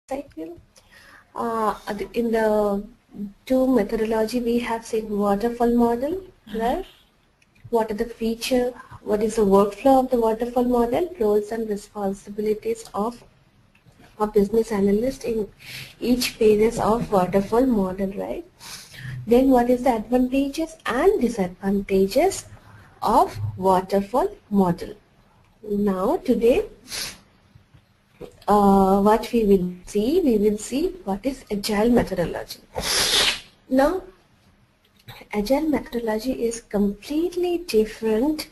cycle. In the two methodology, we have seen waterfall model, right? What are the feature? What is the workflow of the waterfall model? Roles and responsibilities of a business analyst in each phases of waterfall model, right? Then what is the advantages and disadvantages of waterfall model? Now today what we will see what is agile methodology. Now agile methodology is completely different.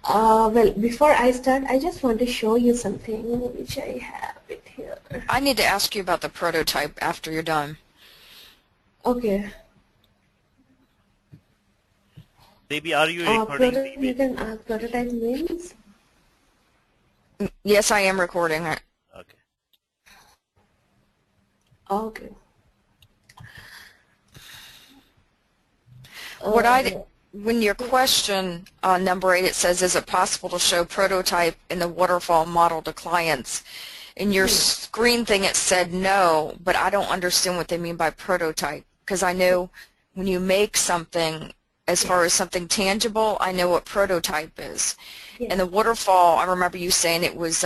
Well, before I start, I just want to show you something which I have it here. I need to ask you about the prototype after you're done. Okay. Baby, are you recording, baby? You can prototype means? Yes, I am recording it. Okay. Okay. When your question number 8, it says, is it possible to show prototype in the waterfall model to clients? In your screen thing it said no, but I don't understand what they mean by prototype, because I know when you make something, as far as something tangible, I know what prototype is. Yes. And the waterfall, I remember you saying it was,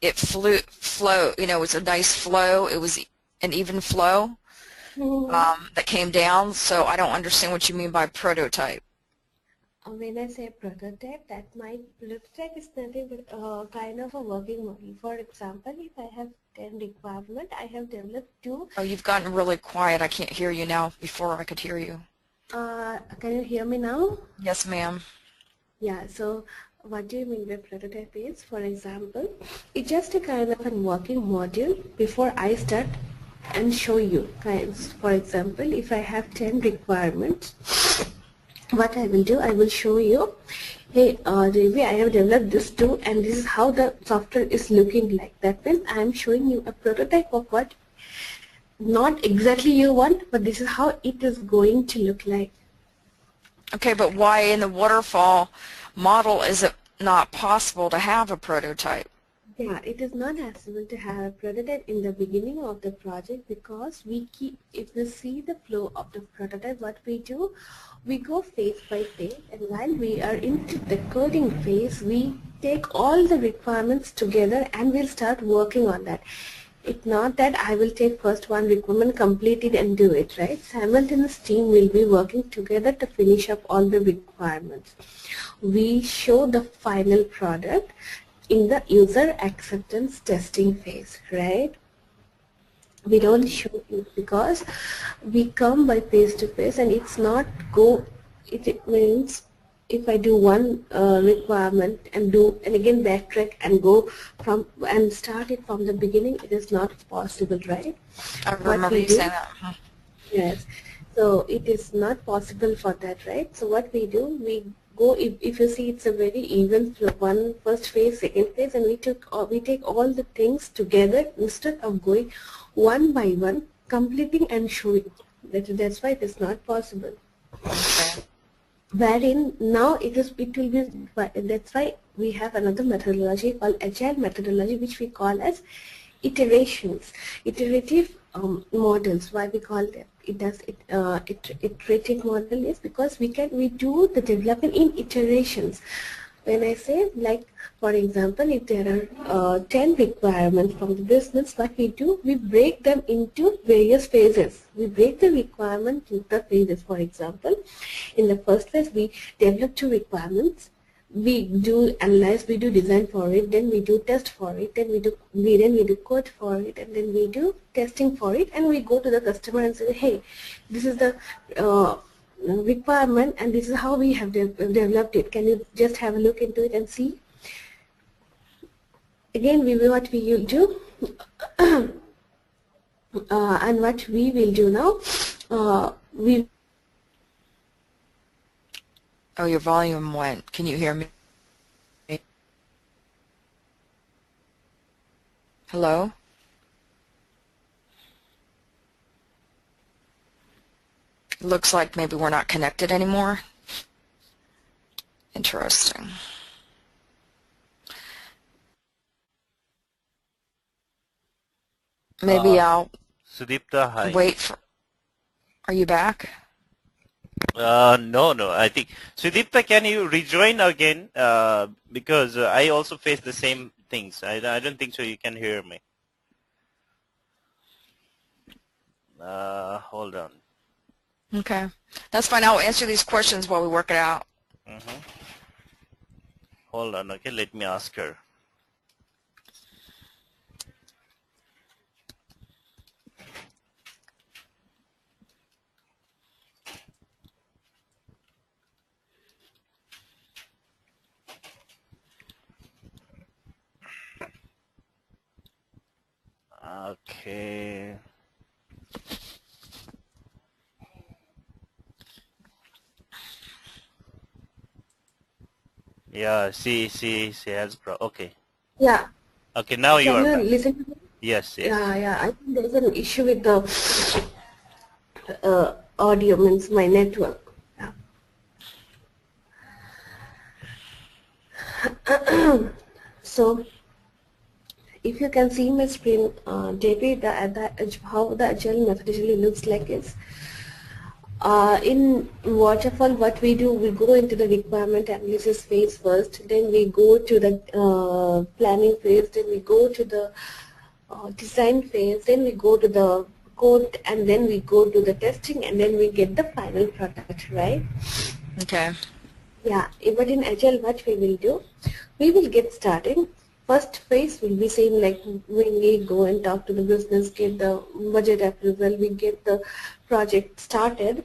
it flow, you know, it was a nice flow, it was an even flow. That came down, so I don't understand what you mean by prototype. When I say prototype, prototype is nothing but kind of a working model. For example, if I have 10 requirement, I have developed 2. Oh, you've gotten really quiet. I can't hear you now. Before I could hear you. Can you hear me now? Yes, ma'am. Yeah, so what do you mean by prototype is, for example, it's just a kind of a working module before I start and show you. For example, if I have 10 requirements, what I will do, I will show you, hey, Devi, I have developed this too, and this is how the software is looking like. That means I am showing you a prototype of what not exactly you want, but this is how it is going to look like. Okay, but why in the waterfall model is it not possible to have a prototype? Yeah, it is not possible to have a prototype in the beginning of the project because if we see the flow of the prototype, what we do, we go phase by phase, and while we are into the coding phase, we take all the requirements together and we'll start working on that. It's not that I will take first one requirement, complete it and do it, right? Simultaneous team will be working together to finish up all the requirements. We show the final product in the user acceptance testing phase, right? We don't show it because we come by face to face, and it's not it means if I do one requirement and again backtrack and go from and start it from the beginning, it is not possible, right? I remember you saying that. Yes. So it is not possible for that, right? So what we do, we go, if you see, it's a very even flow, one first phase, second phase, and we take all the things together instead of going one by one, completing and showing. That's why it is not possible. Okay. Wherein now it will be, that's why we have another methodology called agile methodology, which we call as iterations, iterative models. Why we call them iterative model is because we do the development in iterations. When I say, like, for example, if there are 10 requirements from the business, what we do, we break them into various phases. We break the requirement into phases. For example, in the first phase, we develop 2 requirements. We do analyze, we do design for it, then we do test for it, then we do code for it, and then we do testing for it, and we go to the customer and say, hey, this is the requirement and this is how we have developed it. Can you just have a look into it and see? Again, what we will do and what we will do now, Oh, your volume went. Can you hear me? Hello? Looks like maybe we're not connected anymore. Interesting. Maybe I'll Sudipta, hi. wait for, are you back? No. I think Sudipta, can you rejoin again? Because I also face the same things. I don't think so. You can hear me. Hold on. Okay. That's fine. I'll answer these questions while we work it out. Hold on. Okay, let me ask her. Okay. Yeah, she has okay. Yeah. Okay, now you Can are you back. listen to me? Yes. Yeah. I think there's an issue with the audio, means my network. Yeah. So, if you can see my screen, JP, how the agile methodology looks like is, in waterfall, what we do, we go into the requirement analysis phase first, then we go to the planning phase, then we go to the design phase, then we go to the code, and then we go to the testing, and then we get the final product, right? Okay. Yeah, but in Agile, what we will do, we will get started. First phase will be same like when we go and talk to the business, get the budget approval, we get the project started.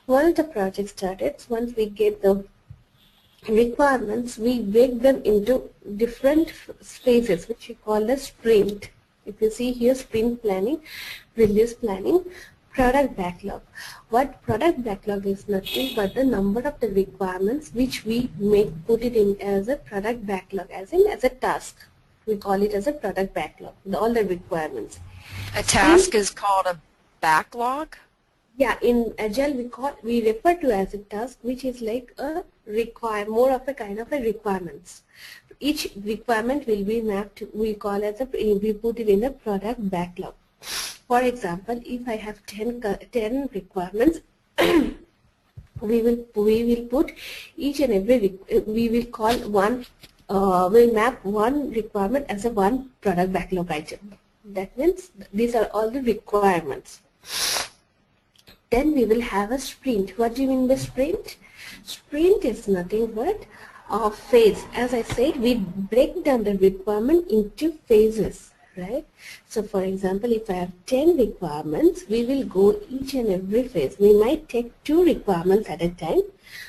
Once the project started, once we get the requirements, we break them into different phases, which we call a sprint. If you see here, sprint planning, release planning, product backlog. What product backlog is nothing but the number of the requirements which we put it in as a product backlog, as in as a task. We call it as a product backlog, all the requirements. A Sprint, task is called a backlog? yeah, in Agile we refer to as a task, which is like a more of a kind of a requirements. Each requirement will be mapped, we put it in a product backlog. For example, if I have 10 requirements, we will put each and every, we will call one, we'll map one requirement as a one product backlog item. That means these are all the requirements. Then we will have a sprint. What do you mean by sprint? Sprint is nothing but a phase. As I said, we break down the requirement into phases, right? So for example, if I have 10 requirements, we will go each and every phase. We might take 2 requirements at a time.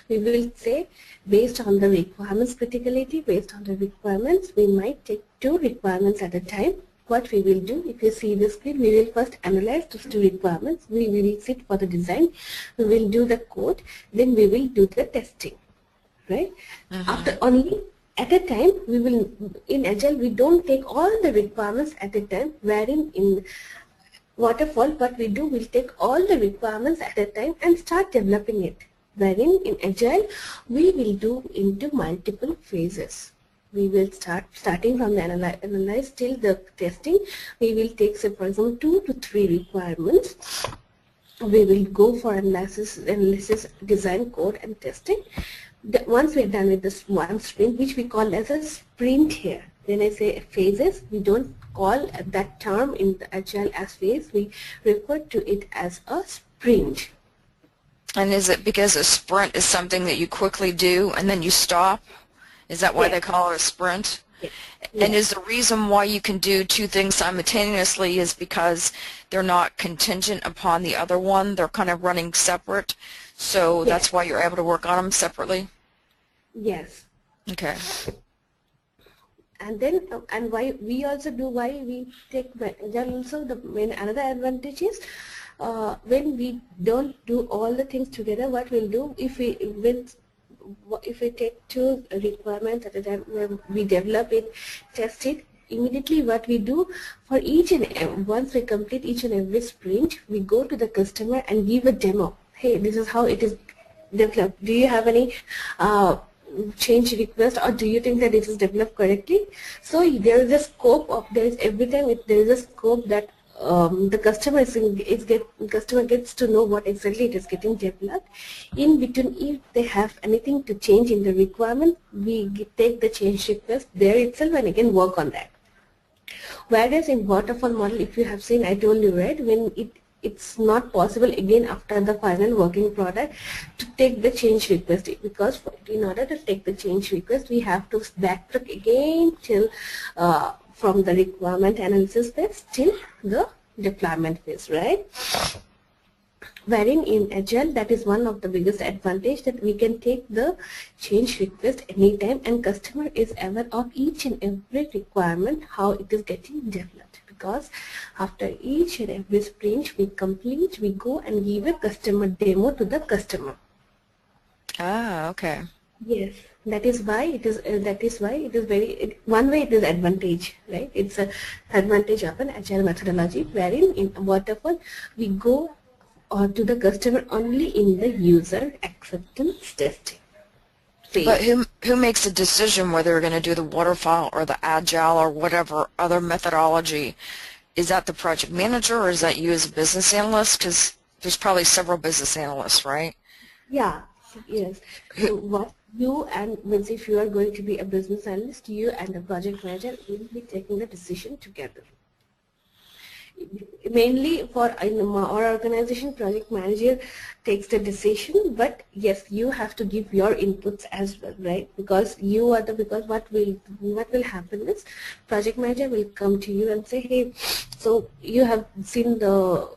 We will say, based on the requirements criticality, based on the requirements, we might take 2 requirements at a time. What we will do, if you see the screen, we will first analyze those 2 requirements. We will sit for the design. We will do the code. Then we will do the testing, right? After only at a time, we will, in Agile, we don't take all the requirements at a time, wherein in waterfall, what we do, we'll take all the requirements at a time and start developing it. Wherein in Agile, we will do into multiple phases. We will starting from the analyze till the testing. We will take, say, for example, 2 to 3 requirements. We will go for analysis, design, code, and testing. Once we're done with this one sprint, which we call as a sprint here. When I say phases, we don't call that term in the Agile as phase. We refer to it as a sprint. And is it because a sprint is something that you quickly do and then you stop? Is that why they call it a sprint? Yes. And is the reason why you can do 2 things simultaneously is because they're not contingent upon the other one? They're kind of running separate, so that's why you're able to work on them separately? Yes. Okay. And then, and why we take Agile also, the main another advantage is, when we don't do all the things together, what we'll do, if we take 2 requirements at a time, when we develop it, test it, immediately what we do for each and once we complete each and every sprint, we go to the customer and give a demo. Hey, this is how it is developed. Do you have any change request, or do you think that it is developed correctly? So there is a scope of, every time there is a scope that the customer customer gets to know what exactly it is getting developed. In between, if they have anything to change in the requirement, we take the change request there itself and again work on that. Whereas in waterfall model, if you have seen, I told you, right, when it's not possible again after the final working product to take the change request, because in order to take the change request we have to backtrack again till from the requirement analysis phase till the deployment phase, right? Wherein in Agile, that is one of the biggest advantage, that we can take the change request anytime and customer is aware of each and every requirement, how it is getting developed. Because after each and every sprint we complete, we go and give a customer demo to the customer. Ah, okay. Yes, that is why it is. One way it is advantage, right? It's a advantage of an Agile methodology, wherein in waterfall we go to the customer only in the user acceptance testing phase. But who makes the decision whether they're going to do the waterfall or the Agile or whatever other methodology? Is that the project manager, or is that you as a business analyst? Because there's probably several business analysts, right? Yeah, yes. So what you and means, if you are going to be a business analyst, you and the project manager will be taking the decision together. Mainly for our organization, project manager takes the decision, but yes, you have to give your inputs as well, right? Because you are because what will happen is project manager will come to you and say, hey, so you have seen the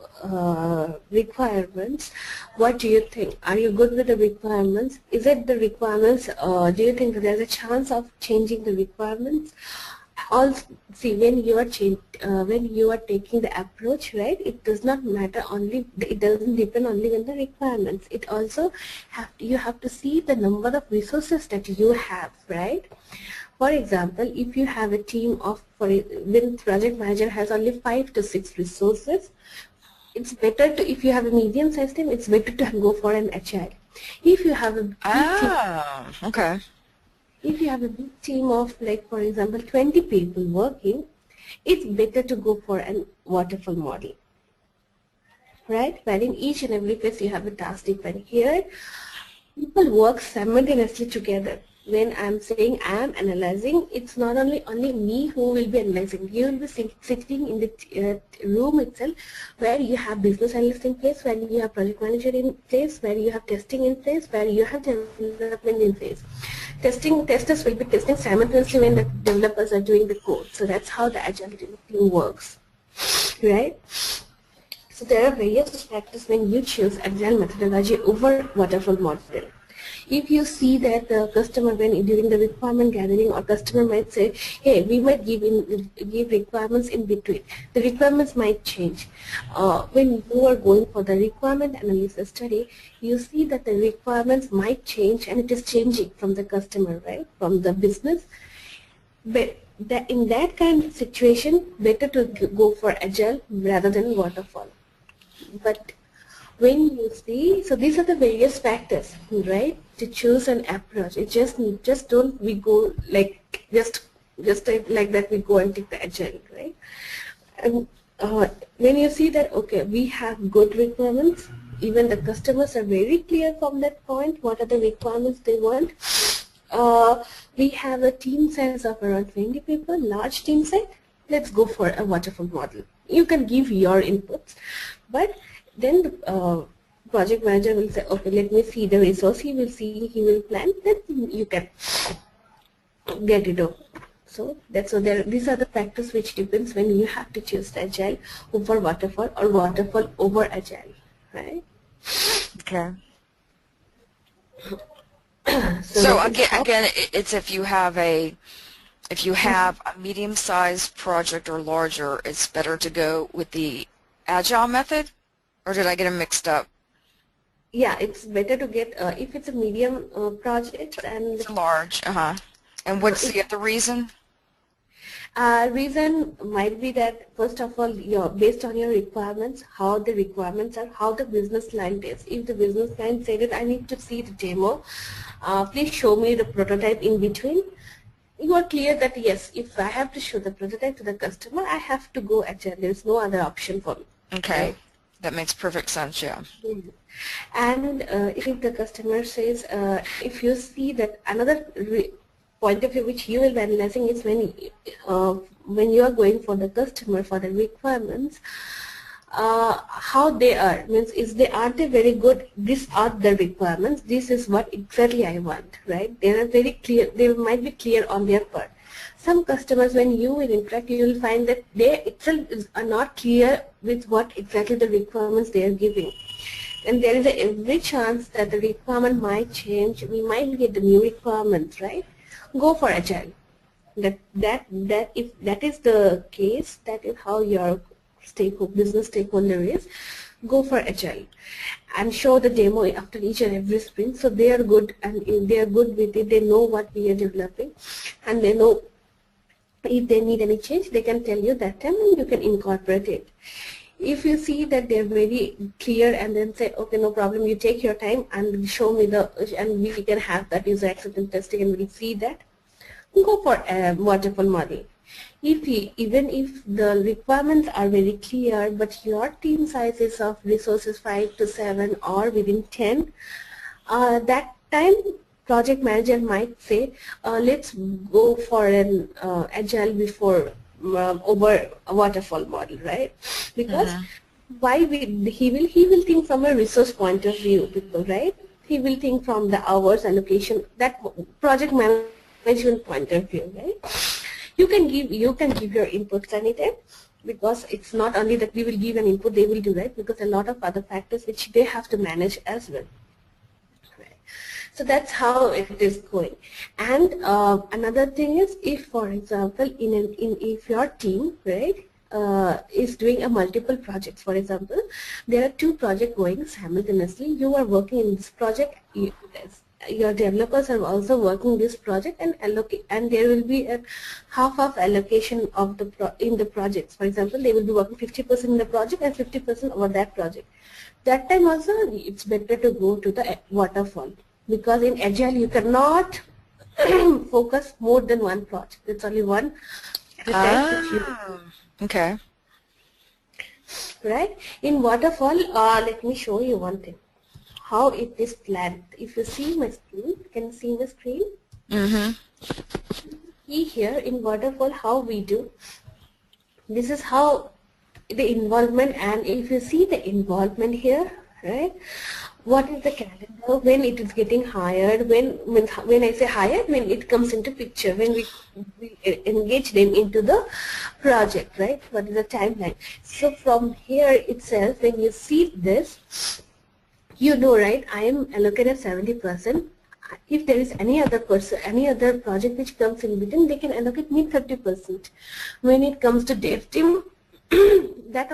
requirements, what do you think? Are you good with the requirements? Is it the requirements? Do you think that there's a chance of changing the requirements? Also, see, when you are taking the approach, right, it does not matter only, it doesn't depend only on the requirements. It also you have to see the number of resources that you have, right? For example, if you have a team of, when project manager has only 5 to 6 resources, it's better to, if you have a medium-sized team, it's better to go for an Agile. If you have a big team, okay. if you have a big team of, like, for example, 20 people working, it's better to go for an waterfall model, right? Wherein each and every phase you have a task defined. Here, people work simultaneously together. When I'm saying I'm analyzing, it's not only me who will be analyzing. You will be sitting in the room itself, where you have business analyst in place, where you have project manager in place, where you have testing in place, where you have development in place. Testers will be testing simultaneously when the developers are doing the code. So that's how the Agile team works, right? So there are various factors when you choose Agile methodology over waterfall model. If you see that the customer, when during the requirement gathering, or customer might say, hey, we might give requirements in between. The requirements might change. When you are going for the requirement analysis study, you see that the requirements might change, and it is changing from the customer, right, from the business. But in that kind of situation, better to go for Agile rather than waterfall. But when you see, so these are the various factors, right, to choose an approach. It just don't we go like just like that we go and take the Agile, right? And when you see that, okay, we have good requirements, even the customers are very clear from that point what are the requirements they want. We have a team size of around 20 people, large team size. Let's go for a waterfall model. You can give your inputs, but then the project manager will say, okay, let me see the resource. He will plan, then you can get it over. So these are the factors which depends when you have to choose the Agile over waterfall or waterfall over Agile, right? Okay. So again, it's if you have a medium-sized project or larger, it's better to go with the Agile method. Or did I get them mixed up? Yeah, it's better to get, if it's a medium project and it's large, And what's the other reason? Reason might be that, first of all, based on your requirements, how the requirements are, how the business line is. If the business line said that I need to see the demo, please show me the prototype in between. you are clear that yes, if I have to show the prototype to the customer, I have to go agile. There is no other option for me, Okay. right? That makes perfect sense, yeah. Mhm. And if the customer says, if you see that another point of view which you will be analyzing is when you are going for the customer for the requirements, how they are, means is they, are they very good, these are the requirements, this is what exactly I want, right? They are very clear, they might be clear on their part. Some customers, when you will interact, you will find that they itself are not clear with what exactly the requirements they are giving, and there is every chance that the requirement might change, we might get the new requirements, right? Go for agile. That if that is the case, that is how your business stakeholder is, go for agile and show the demo after each and every sprint, so they are good, and if they are good with it, they know what we are developing, and they know if they need any change, they can tell you that time and you can incorporate it. If you see that they're very clear and then say, okay, no problem, you take your time and show me and we can have that user acceptance testing and we'll see that, go for a waterfall model. Even if the requirements are very clear, but your team size is of resources 5 to 7 or within 10, that time project manager might say, let's go for an agile before over a waterfall model, right? Because he will think from a resource point of view, right? He will think from the hours allocation, that project management point of view, right? You can give your inputs anytime, because it's not only that we will give an input, they will do, right? Because a lot of other factors which they have to manage as well. So that's how it is going. And another thing is, if for example if your team, right, is doing a multiple projects, for example there are 2 projects going simultaneously, you are working in this project, your developers are also working this project, and there will be a half of allocation of in the projects. For example, they will be working 50% in the project and 50% over that project. That time also it's better to go to the waterfall, because in agile you cannot focus more than one project. It's only one at a time which you, Okay. right? In waterfall, let me show you one thing, how it is planned. If you see my screen, can you see my screen? Mm-hmm. See here in waterfall how we do. This is how the involvement, and if you see the involvement here, right? What is the calendar, when it is getting hired, when I say hired, when it comes into picture, when we engage them into the project, right? What is the timeline? So from here itself, when you see this, you know, right, I am allocated 70%. If there is any other project which comes in between, they can allocate me 30%. When it comes to dev team, that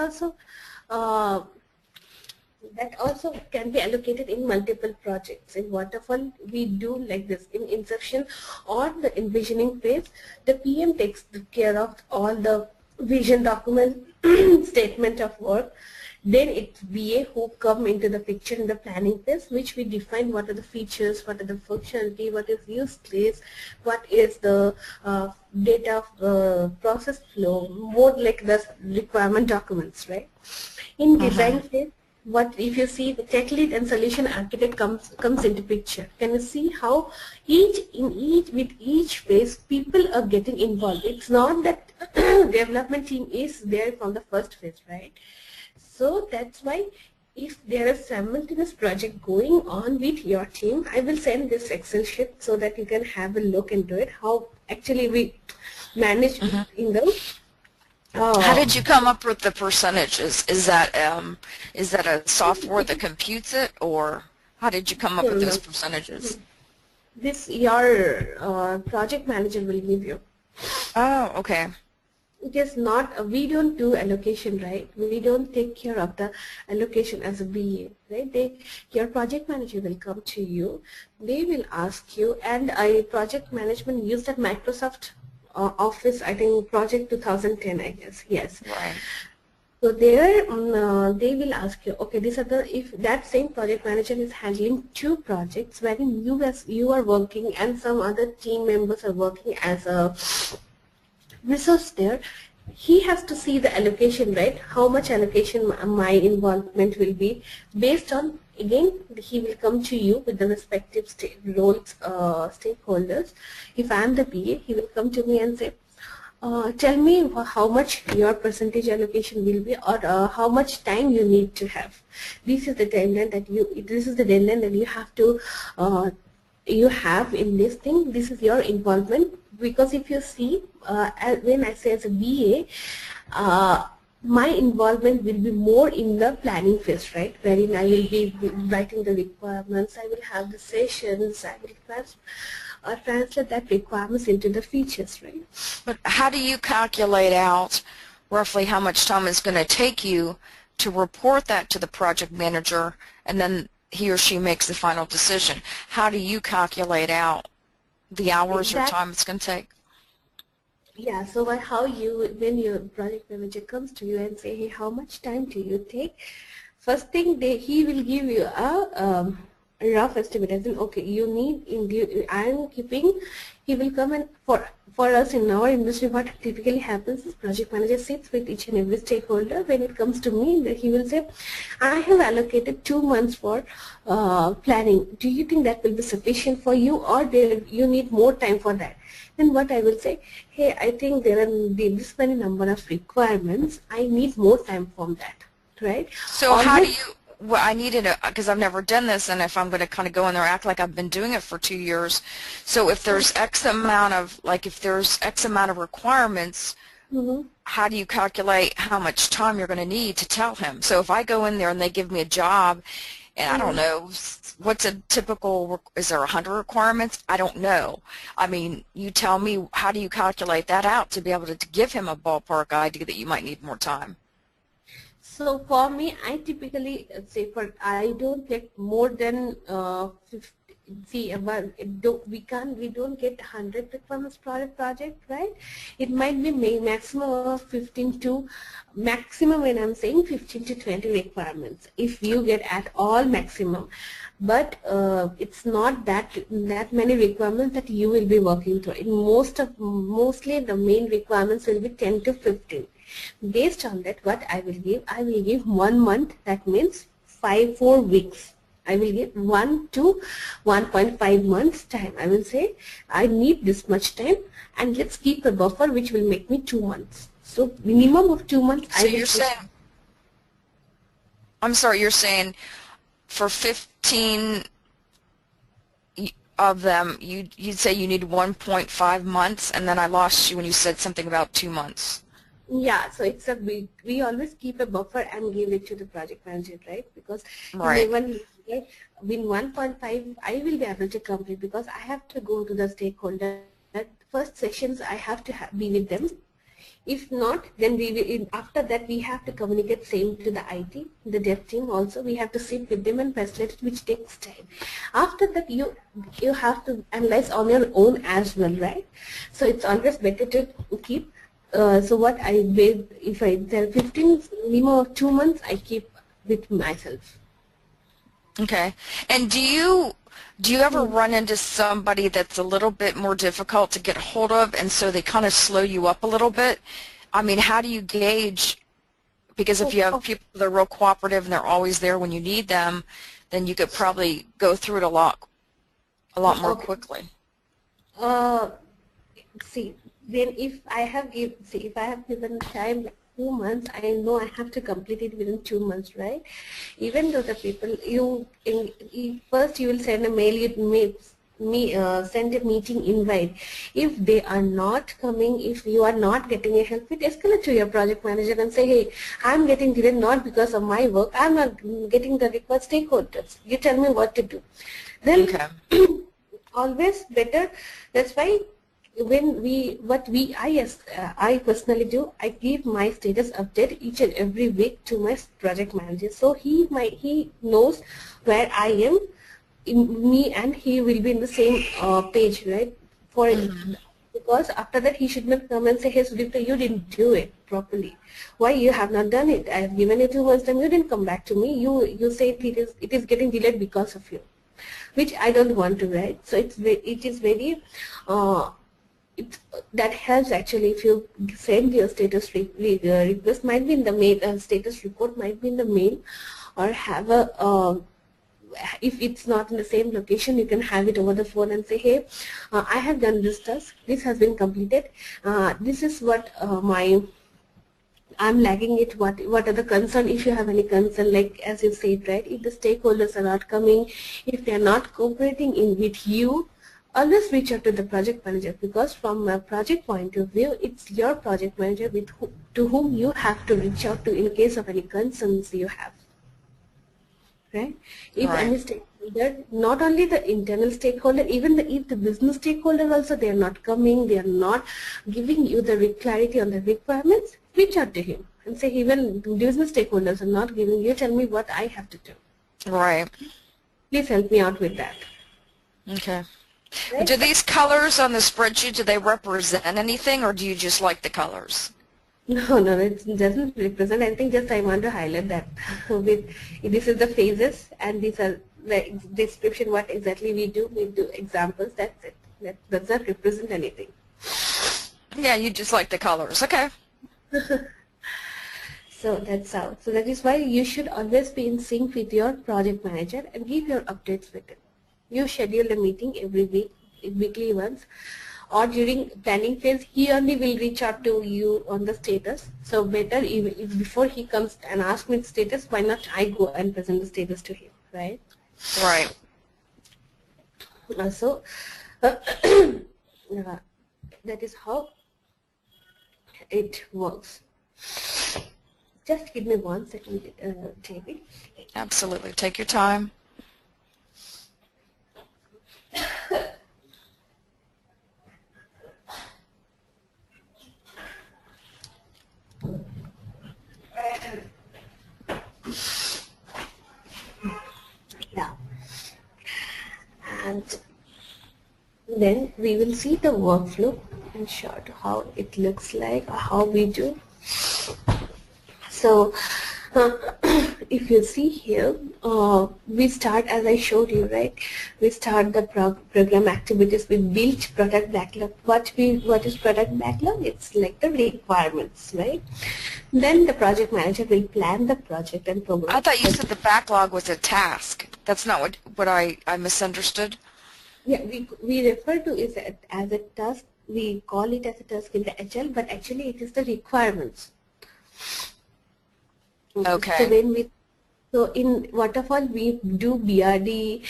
also can be allocated in multiple projects. In waterfall, we do like this. In inception or the envisioning phase, the PM takes care of all the vision document, statement of work. Then it's BA who come into the picture in the planning phase, which we define what are the features, what are the functionality, what is use case, what is the data process flow, more like the requirement documents, right? In design phase, what if you see the tech lead and solution architect comes into picture? Can you see how with each phase people are getting involved? It's not that development team is there from the first phase, right? So that's why if there is simultaneous project going on with your team, I will send this Excel sheet so that you can have a look into it, how actually we manage in the How did you come up with the percentages? Is that a software that computes it, or how did you come up with those percentages? This your project manager will give you. Oh, okay. It is not, we don't do allocation, right? We don't take care of the allocation as a BA, right? Your project manager will come to you, they will ask you, and project management used at Microsoft Office, I think project 2010, I guess, yes. Right. So there, they will ask you, okay, these are the, if that same project manager is handling two projects wherein you are working and some other team members are working as a resource there, he has to see the allocation, right? How much allocation my involvement will be based on, again, he will come to you with the respective roles, stakeholders. If I am the PA, he will come to me and say, tell me how much your percentage allocation will be, or how much time you need to have. This is the deadline that you have to you have in this thing. This is your involvement, because if you see, when I say as a BA, my involvement will be more in the planning phase, right? Wherein I will be writing the requirements, I will have the sessions, I will translate that requirements into the features, right? But how do you calculate out roughly how much time it's going to take you to report that to the project manager, and then he or she makes the final decision? How do you calculate out the hours or time it's going to take? Yeah, so when your project manager comes to you and say, hey, how much time do you take? First thing, he will give you a rough estimate, as in, okay, you need, he will come and, for us in our industry, what typically happens is project manager sits with each and every stakeholder. When it comes to me, he will say, I have allocated 2 months for planning. Do you think that will be sufficient for you, or you need more time for that? Then what I will say, hey, I think there are this many number of requirements. I need more time from that, right? So how do you, well, I needed a, because I've never done this, and if I'm going to kind of go in there act like I've been doing it for 2 years, so if there's X amount of, like if there's X amount of requirements, how do you calculate how much time you're going to need to tell him? So if I go in there and they give me a job, and I don't know, what's a typical, is there 100 requirements? I don't know. I mean, you tell me, how do you calculate that out to be able to give him a ballpark idea that you might need more time? So for me, I typically say, I don't get more than 50. See, we don't get 100 requirements per project, right? It might be maximum of 15 to maximum, when I'm saying 15 to 20 requirements, if you get at all maximum. But it's not that many requirements that you will be working through. Mostly the main requirements will be 10 to 15. Based on that, what I will give 1 month. That means 4 weeks. I will give 1 to 1.5 months time. I will say, I need this much time, and let's keep a buffer which will make me 2 months. So minimum of 2 months. So you're saying, I'm sorry, you're saying for 15 of them, you'd say you need 1.5 months, and then I lost you when you said something about 2 months. Yeah, so it's we always keep a buffer and give it to the project manager, right? Because right. Even with 1.5, I will be able to complete, because I have to go to the stakeholder. First sessions, I have to be with them. If not, then after that we have to communicate same to the IT, the dev team also. We have to sit with them and facilitate, which takes time. After that, you have to analyze on your own as well, right? So it's always better to keep. So what I did, if I tell 15, minimum of 2 months, I keep with myself. Okay. And do you ever run into somebody that's a little bit more difficult to get hold of, and so they kind of slow you up a little bit? I mean, how do you gauge? Because if you have people that are real cooperative and they're always there when you need them, then you could probably go through it a lot more quickly. See, then if I have given time like 2 months, I know I have to complete it within 2 months, right? Even though the people, first you will send a mail, send a meeting invite. If they are not coming, if you are not getting a help, it escalate to your project manager and say, hey, I'm getting delayed not because of my work, I'm not getting the required stakeholders. You tell me what to do. Then always better. That's why I personally do, I give my status update each and every week to my project manager. So he knows where I am, and he will be in the same page, right? For because after that he should not come and say, hey Sudipta, you didn't do it properly. Why you have not done it? I have given you 2 months time, you didn't come back to me. You say it is getting delayed because of you, which I don't want to write. So it is very that helps actually if you send your status request, might be in the mail, status report might be in the mail, or have a if it's not in the same location, you can have it over the phone and say, hey, I have done this task, this has been completed, this is what I'm lagging it, what are the concern, if you have any concern, like as you said, right, if the stakeholders are not coming, if they are not cooperating in with you, always reach out to the project manager, because from a project point of view, it's your project manager to whom you have to reach out to in case of any concerns you have. Right? If any stakeholder, not only the internal stakeholder, even if the business stakeholder also, they are not coming, they are not giving you the clarity on the requirements, reach out to him and say, even business stakeholders are not giving you, tell me what I have to do. Right. Please help me out with that. Okay. Right? Do these colors on the spreadsheet, do they represent anything, or do you just like the colors? No, it doesn't represent anything, just I want to highlight that this is the phases and these are the description, what exactly we do examples, that's it. That does not represent anything. Yeah, you just like the colors, okay. So that's how. So that is why you should always be in sync with your project manager and give your updates with it. You schedule a meeting every week, weekly once, or during planning phase, he only will reach out to you on the status. So better if before he comes and asks me the status, why not I go and present the status to him, right? Right. So that is how it works. Just give me 1 second, JB. Absolutely. Take your time. Yeah. And then we will see the workflow in short, how it looks like, how we do. So if you see here, we start, as I showed you, right? We start the program activities with build product backlog. What is product backlog? It's like the requirements, right? Then the project manager will plan the project and program. I thought you said the backlog was a task. That's not what I misunderstood. Yeah, we refer to it as a task. We call it as a task in the Agile, but actually it is the requirements. Okay. So in Waterfall we do BRD,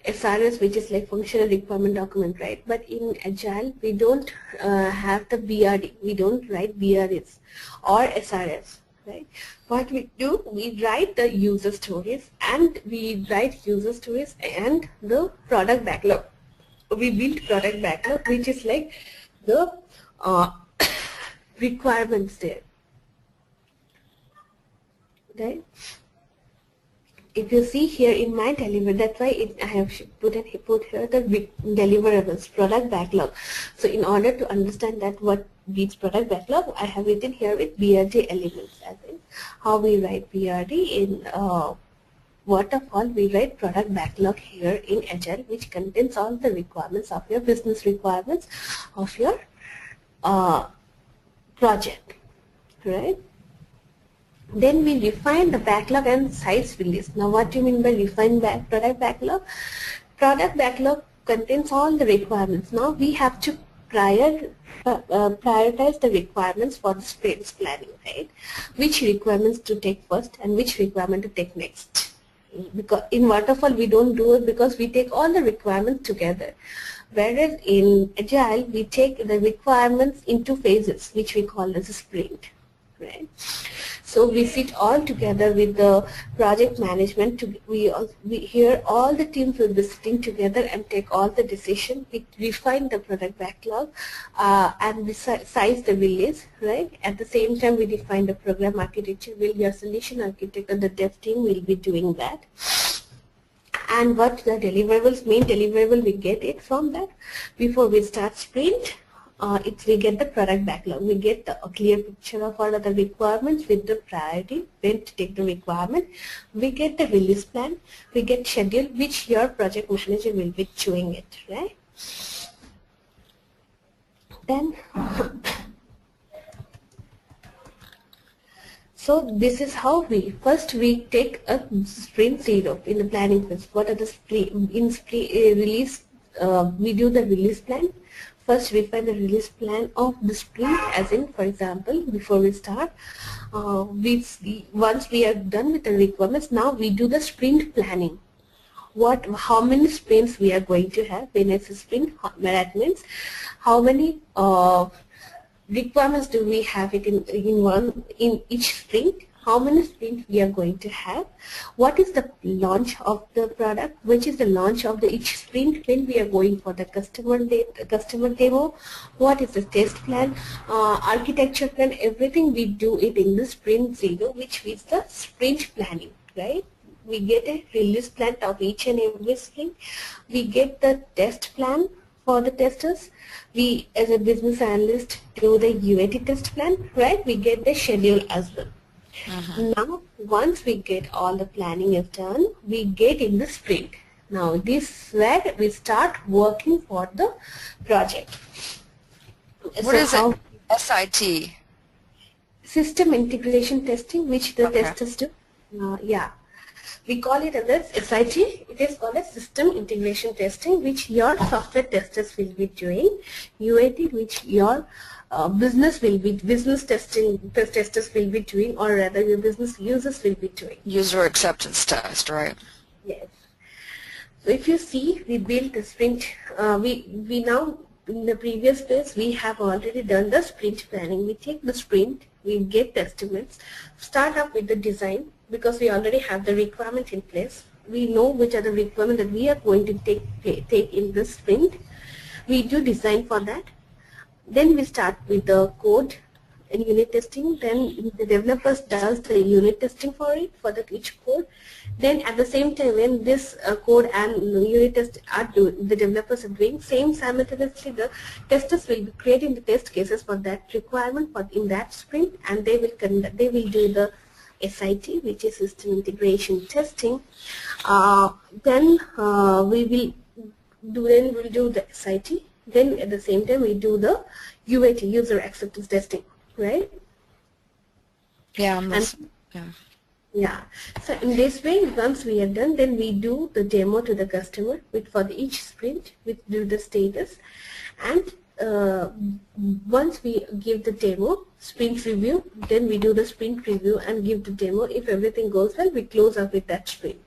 SRS, which is like functional requirement document, right? But in Agile we don't have the BRD. We don't write BRDs or SRS, right? What we do, we write the user stories and the product backlog. We build product backlog, which is like the requirements there. Right? If you see here in my deliverable, that's why I have put here the deliverables, product backlog. So in order to understand that what beats product backlog, I have written here with BRD elements, as in how we write BRD in Waterfall. We write product backlog here in Agile, which contains all the requirements of your business requirements of your project, right? Then we refine the backlog and size release. Now what do you mean by refine product backlog? Product backlog contains all the requirements. Now we have to prioritize the requirements for the sprints planning, right? Which requirements to take first and which requirement to take next. Because in Waterfall we don't do it because we take all the requirements together. Whereas in Agile we take the requirements into phases, which we call as a sprint, right? So we sit all together with the project management. We here all the teams will be sitting together and take all the decision. We refine the product backlog and we size the release, right? At the same time, we define the program architecture. Your solution architect or the dev team will be doing that. And what the deliverables, main deliverable, we get it from that. Before we start sprint, we get the product backlog. We get a clear picture of all of the requirements with the priority, when to take the requirement. We get the release plan. We get schedule, which your project manager will be doing it, right? Then, so this is how first we take a sprint zero in the planning phase. What are the release? We do the release plan. First, we find the release plan of the sprint, as in, for example, before we start, once we are done with the requirements, now we do the sprint planning. How many sprints we are going to have when it's a sprint? That means how many requirements do we have it in each sprint? How many sprints we are going to have? What is the launch of the product? Which is the launch of each sprint? When we are going for the customer demo? What is the test plan? Architecture plan? Everything we do it in the sprint zero, which is the sprint planning, right? We get a release plan of each and every sprint. We get the test plan for the testers. We, as a business analyst, do the UAT test plan, right? We get the schedule as well. Now, once we get all the planning is done, we get in the sprint. Now, this is where we start working for the project. What is it? SIT? System integration testing, which the Okay. testers do. Yeah. We call it as SIT. It is called as system integration testing, which your software testers will be doing. UAT, which your business testers will be doing, or rather your business users will be doing. User acceptance test, right? Yes. So if you see, we built the sprint. We now, in the previous phase, we have already done the sprint planning. We take the sprint, we get estimates, start up with the design, because we already have the requirement in place. We know which are the requirements that we are going to take in this sprint. We do design for that. Then we start with the code and unit testing. Then the developers does the unit testing for it, for each code. Then at the same time, when this code and unit test the developers are doing, same simultaneously the testers will be creating the test cases for that requirement in that sprint, and they will do the SIT, which is system integration testing. Then we'll do the SIT. Then at the same time we do the UAT, user acceptance testing, right? Yeah. Yeah. So in this way, once we are done, then we do the demo to the customer for each sprint. We do the status, and once we give the demo, sprint review, then we do the sprint review and give the demo. If everything goes well, we close up with that sprint.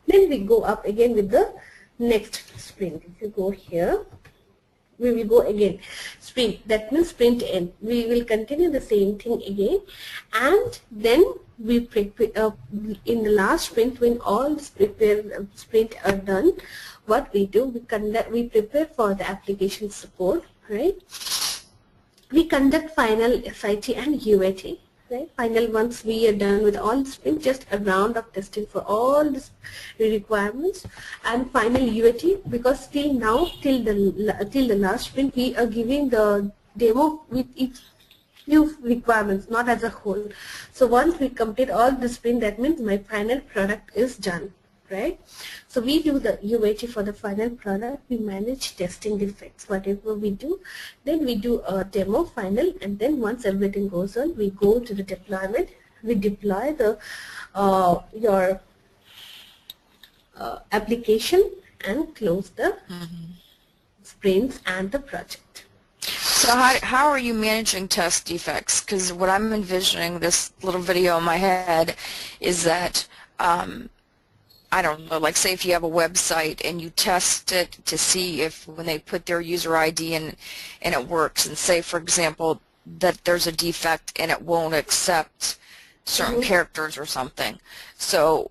Then we go up again with the next sprint. If you go here, we will go again sprint, that means sprint end. We will continue the same thing again, and then we prepare in the last sprint, when all the sprint are done, what we do, we prepare for the application support, right? We conduct final SIT and UAT, right? Final, once we are done with all the sprint, just a round of testing for all the requirements, and final UAT, because till the last sprint we are giving the demo with each new requirements, not as a whole. So once we complete all the sprint, that means my final product is done, right? So we do the UAT for the final product. We manage testing defects, whatever we do. Then we do a demo final, and then once everything goes on, we go to the deployment. We deploy the your application and close the sprints and the project. So how are you managing test defects? Because what I'm envisioning, this little video in my head, is that I don't know, like say if you have a website and you test it to see if when they put their user ID in and it works, and say for example that there's a defect and it won't accept certain characters or something. So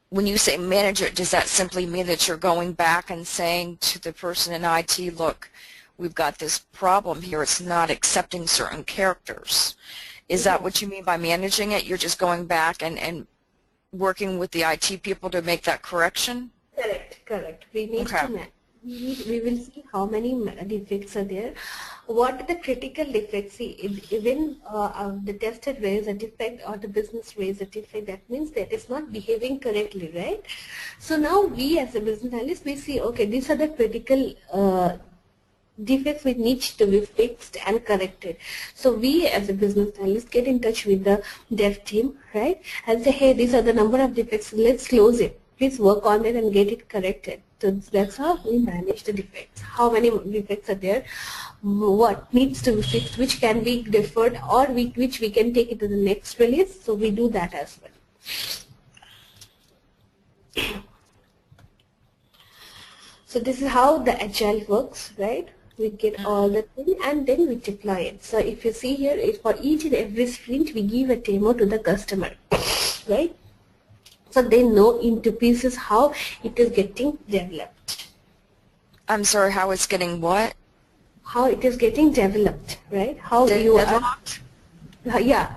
when you say manage it, does that simply mean that you're going back and saying to the person in IT, look, we've got this problem here, it's not accepting certain characters? Is that what you mean by managing it? You're just going back and working with the IT people to make that correction? Correct. We need we will see how many defects are there. What are the critical defects? See, even the tester raise a defect or the business raise a defect, that means that it's not behaving correctly, right? So now we as a business analyst, we see, okay, these are the critical defects which need to be fixed and corrected. So we as a business analyst get in touch with the dev team, right, and say, hey, these are the number of defects, let's close it. Please work on it and get it corrected. So that's how we manage the defects. How many defects are there? What needs to be fixed? Which can be deferred, or which we can take it to the next release? So we do that as well. So this is how the Agile works, right? We get all the thing and then we deploy it. So if you see here, for each and every sprint, we give a demo to the customer, right? So they know into pieces how it is getting developed. I'm sorry, how it's getting what? How it is getting developed, right? How you Deadlocked? are, yeah.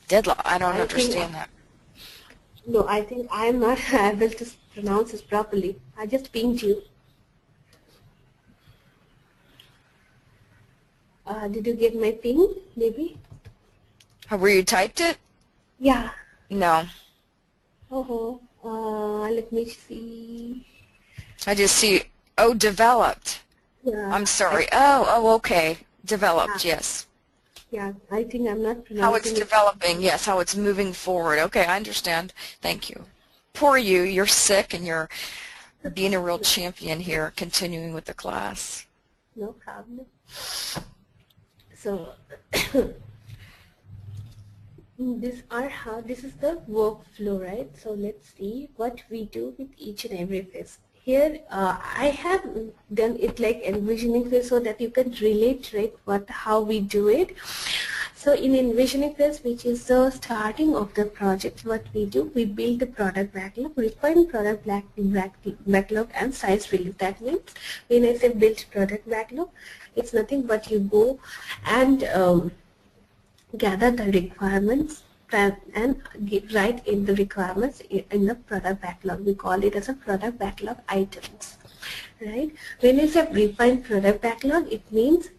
Deadlock, I don't understand that. No, I think I am not able to pronounce this properly. I just pinged you. Did you get my ping, maybe? Where you typed it? Yeah. No. Oh, let me see. I just see, oh, developed. Yeah. I'm sorry. Oh, okay. Developed, yes. Yeah, I think I'm not pronouncing How it's it. developing, yes, how it's moving forward. Okay, I understand. Thank you. Poor you, you're sick and you're being a real champion here, continuing with the class. No problem. So this is the workflow, right? So let's see what we do with each and every phase. Here I have done it like envisioning phase so that you can relate, right, how we do it. So in envisioning phase, which is the starting of the project, what we do, we build the product backlog, refine product backlog and size release. That means when I say build product backlog, it's nothing but you go and gather the requirements and write in the requirements in the product backlog. We call it as a product backlog items, right? When I say refine product backlog, it means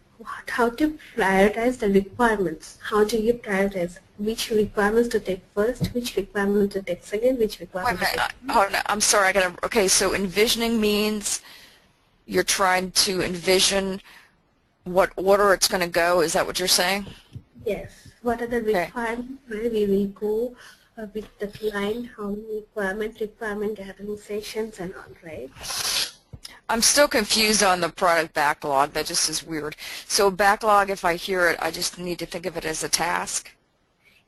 how to prioritize the requirements. How do you prioritize which requirements to take first, which requirements to take second, which requirements to take Hold on, I'm sorry, okay, so envisioning means you're trying to envision what order it's going to go, is that what you're saying? Yes. What are the requirements where we will go with the client, how many requirement gathering sessions and all, right? I'm still confused on the product backlog. That just is weird. So backlog, if I hear it, I just need to think of it as a task?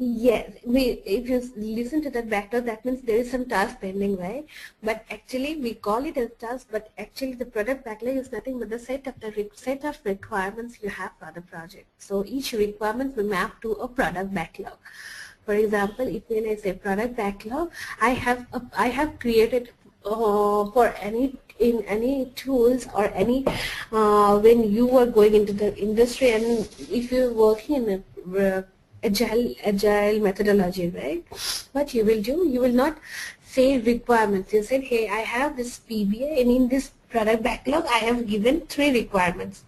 Yes, if you listen to that backlog, that means there is some task pending, right? But actually, we call it as task, but actually the product backlog is nothing but the set of requirements you have for the project. So each requirement will map to a product backlog. For example, if when I say product backlog, I have created for any tools or any when you are going into the industry, and if you're working in a agile methodology, right? What you will do, you will not say requirements. You said, hey, I have this PBA, and in this product backlog, I have given 3 requirements,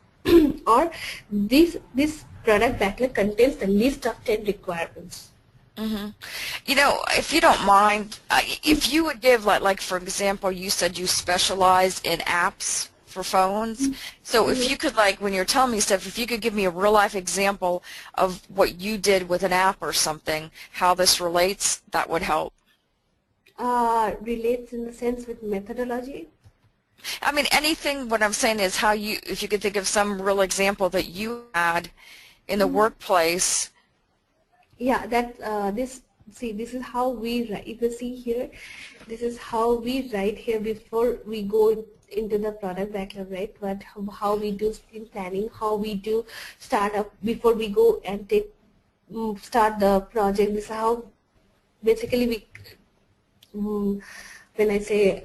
or this product backlog contains the list of 10 requirements. Mm-hmm. You know, if you don't mind, if you would give, like for example, you said you specialize in apps for phones. So if you could, like, when you're telling me stuff, if you could give me a real-life example of what you did with an app or something, how this relates, that would help. Relates in the sense with methodology? I mean, anything. What I'm saying is how you, if you could think of some real example that you had in the workplace. Yeah, that this is how we write. If you see here, this is how we write here before we go into the product backlog, right? How we do sprint planning, how we do startup before we go and start the project. This is how basically we when I say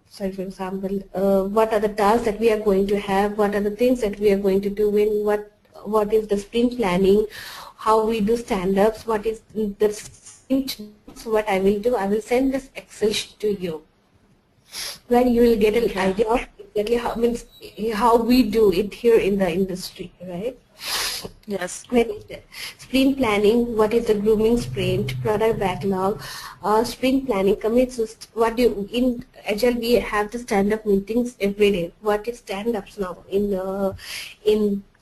sorry, for example, what are the tasks that we are going to have, what are the things that we are going to do, what is the sprint planning, how we do stand-ups, what is the sprint. So what I will do, I will send this Excel sheet to you. where you will get an Okay. idea of exactly how we do it here in the industry, right? Yes. When it, sprint planning, what is the grooming sprint, product backlog, sprint planning, commits, what do in Agile we have the stand-up meetings every day. What is stand-ups now in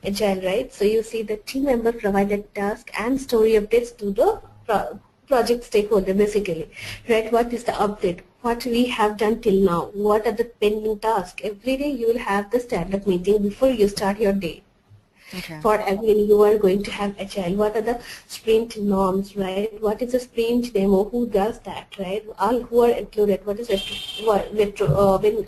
Agile, right? So you see the team member provided task and story updates to the project stakeholder basically, right? What is the update? What we have done till now? What are the pending tasks? Every day you will have the stand-up meeting before you start your day. Okay. For when you are going to have agile, what are the sprint norms, right? What is a sprint demo? Who does that, right? All who are included. What is when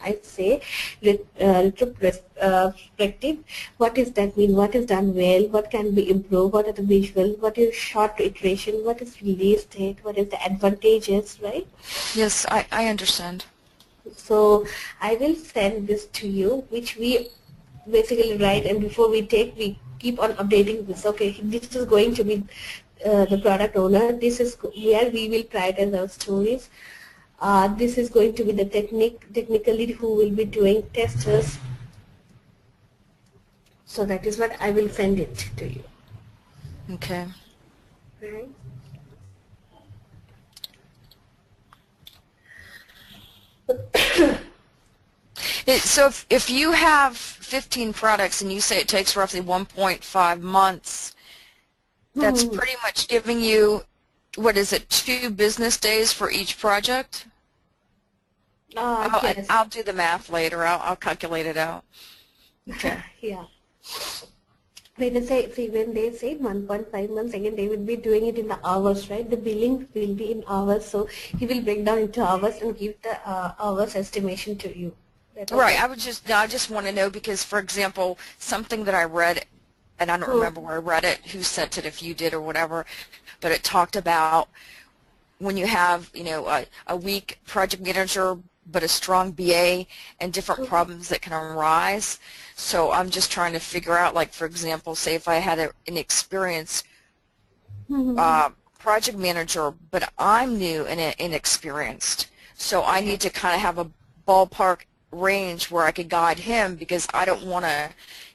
I say retrospective, what does that mean? What is done well? What can be improved? What are the visual? What is short iteration? What is release date? What is the advantages, right? Yes, I understand. So I will send this to you, which we basically write, and before we take, we keep on updating this. Okay, this is going to be the product owner. This is where we will prioritize our stories. This is going to be the technical lead who will be doing testers. So that is what I will send it to you. Okay. Right. So if you have 15 products and you say it takes roughly 1.5 months, that's pretty much giving you, what is it, 2 business days for each project? Yes. I'll do the math later. I'll calculate it out. Okay. Yeah. When they say 1.5 months, again they will be doing it in the hours, right? The billing will be in hours, so he will break down into hours and give the hours estimation to you. Right. I just want to know because, for example, something that I read, and I don't remember where I read it, who sent it, if you did or whatever, but it talked about when you have, a weak project manager but a strong BA and different problems that can arise. So I'm just trying to figure out, like, for example, say if I had an experienced project manager, but I'm new and inexperienced, so I need to kind of have a ballpark range where I could guide him because I don't want to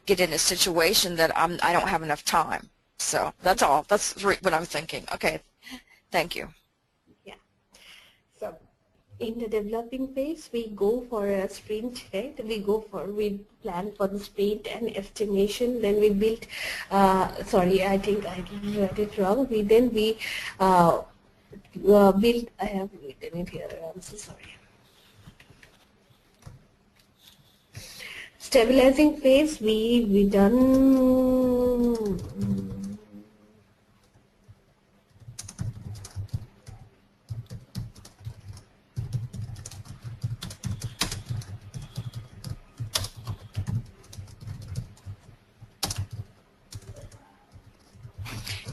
get in a situation that I don't have enough time. So that's all. That's what I'm thinking. Okay, thank you. Yeah. So in the developing phase, we go for a sprint, right? We plan for the sprint and estimation. Then we build. Sorry, I think I read it wrong. Build. I have written it here. I'm so sorry. Stabilizing phase, we done.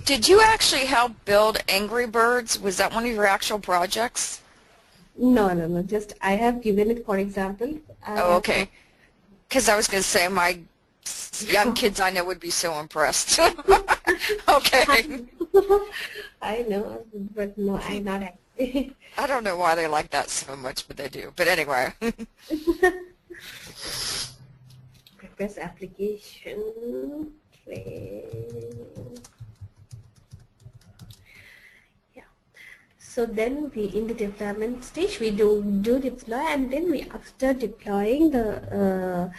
Did you actually help build Angry Birds? Was that one of your actual projects? No. Just I have given it for example. Oh, okay. Because I was going to say my young kids I know would be so impressed. Okay. I know, but no, I'm not actually. I don't know why they like that so much, but they do. But anyway. Press application. Yeah. So then we in the deployment stage we do deploy, and then we after deploying the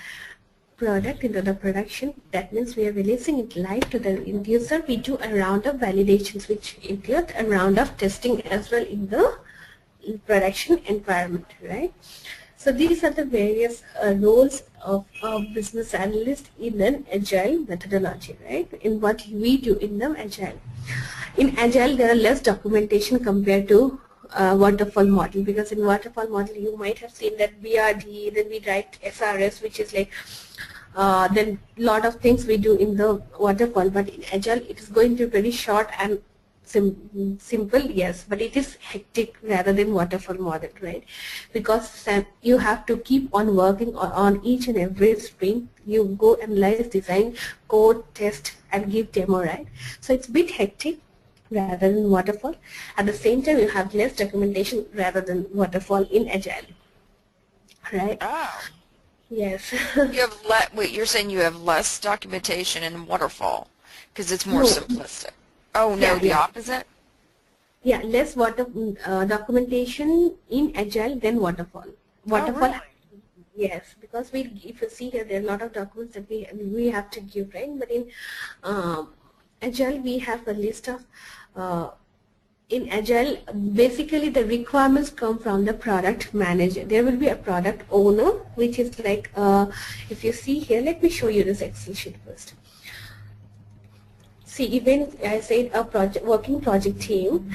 product into the production, that means we are releasing it live to the end user. We do a round of validations, which include a round of testing as well in the production environment, right? So these are the various roles of a business analyst in an agile methodology, right? In what we do in the agile. In agile, there are less documentation compared to waterfall model, because in waterfall model you might have seen that BRD, then we write SRS, which is like then lot of things we do in the waterfall, but in agile it is going to be very short and simple, yes, but it is hectic rather than waterfall model, right? Because you have to keep on working on each and every sprint. You go analyze, design, code, test, and give demo, right? So it's a bit hectic rather than waterfall. At the same time, you have less documentation rather than waterfall in agile. right? Oh. Yes. You have wait, you're saying you have less documentation in waterfall because it's more No. simplistic. Oh no, Yeah, the yeah. opposite? Yeah, less documentation in Agile than waterfall. Oh Waterfall, really? yes, because if you see here, there are a lot of documents that we have to give, right? But um, Agile, we have a list of in Agile, basically the requirements come from the product manager. There will be a product owner, which is like, if you see here, let me show you this Excel sheet first. See, even I said a working project team,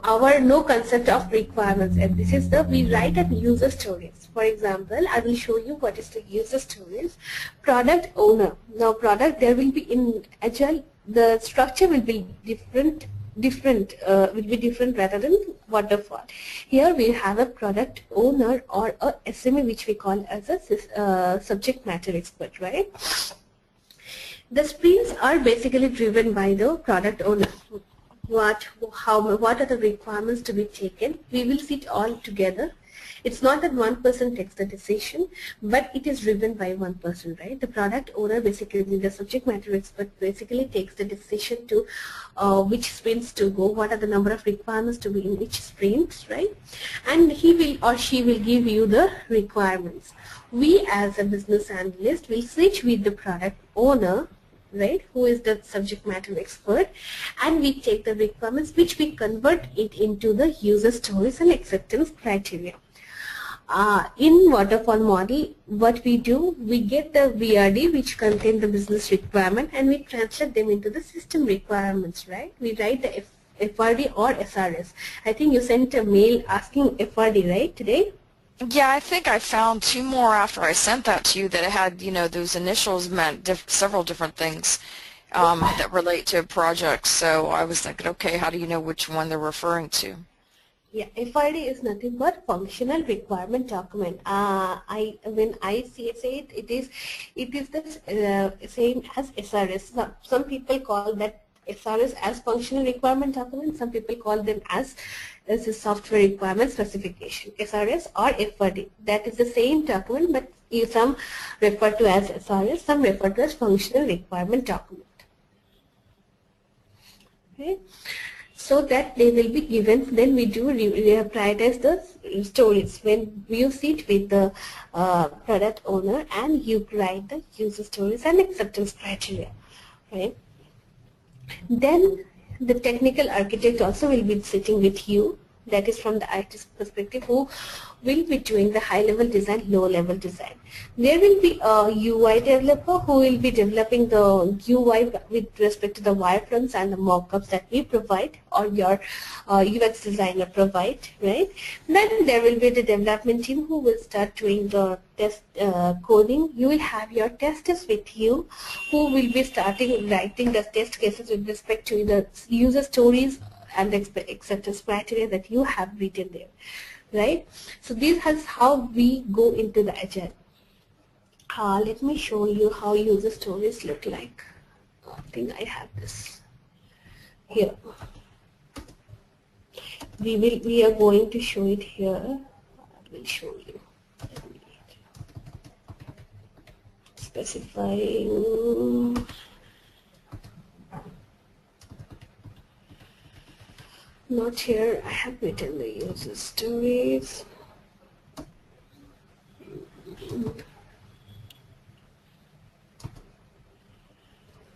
our no concept of requirements, and this is the, we write a user stories. For example, I will show you what is the user stories. Product owner. Now product, there will be in Agile, the structure will be different rather than waterfall. Here we have a product owner or a SME, which we call as a subject matter expert, right? The sprints are basically driven by the product owner. What are the requirements to be taken? We will sit all together. It's not that one person takes the decision, but it is driven by one person, right? The product owner, basically the subject matter expert, basically takes the decision to which sprints to go, what are the number of requirements to be in each sprint, right? And he will or she will give you the requirements. We as a business analyst will switch with the product owner, right, who is the subject matter expert, and we take the requirements which we convert it into the user stories and acceptance criteria. In waterfall model, what we do, we get the VRD which contain the business requirement and we translate them into the system requirements, right? We write the FRD or SRS. I think you sent a mail asking FRD, right, today? Yeah, I think I found two more after I sent that to you that it had, you know, those initials meant several different things that relate to projects. So I was thinking, okay, how do you know which one they're referring to? Yeah, FRD is nothing but functional requirement document. When I say it, it is the same as SRS. Some people call that SRS as functional requirement document. Some people call them as a software requirement specification, SRS or FRD. That is the same document, but some refer to as SRS, some refer to as functional requirement document. Okay. So that they will be given, then we do prioritize the stories. When you sit with the product owner and you write the user stories and acceptance criteria, right? Then the technical architect also will be sitting with you, that is from the IT perspective, who will be doing the high-level design, low-level design. There will be a UI developer who will be developing the UI with respect to the wireframes and the mockups that we provide or your UX designer provide, right? Then there will be the development team who will start doing the test coding. You will have your testers with you who will be starting writing the test cases with respect to the user stories and the acceptance criteria that you have written there, right? So this is how we go into the Agile. Let me show you how user stories look like. I think I have this here. We are going to show it here. I will show you. Specifying. Not here. I have written the user stories.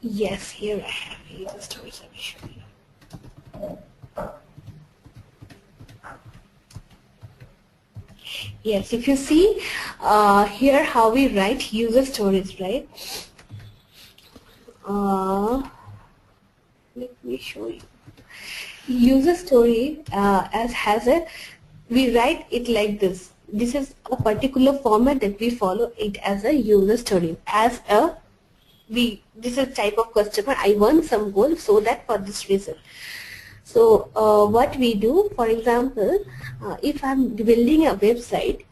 Yes, here I have user stories. I will show you. Yes, if you see here how we write user stories, right? Let me show you. User story we write it like this. This is a particular format that we follow it as a user story. This is type of customer. I want some goal, so that for this reason. So what we do, for example, if I'm building a website,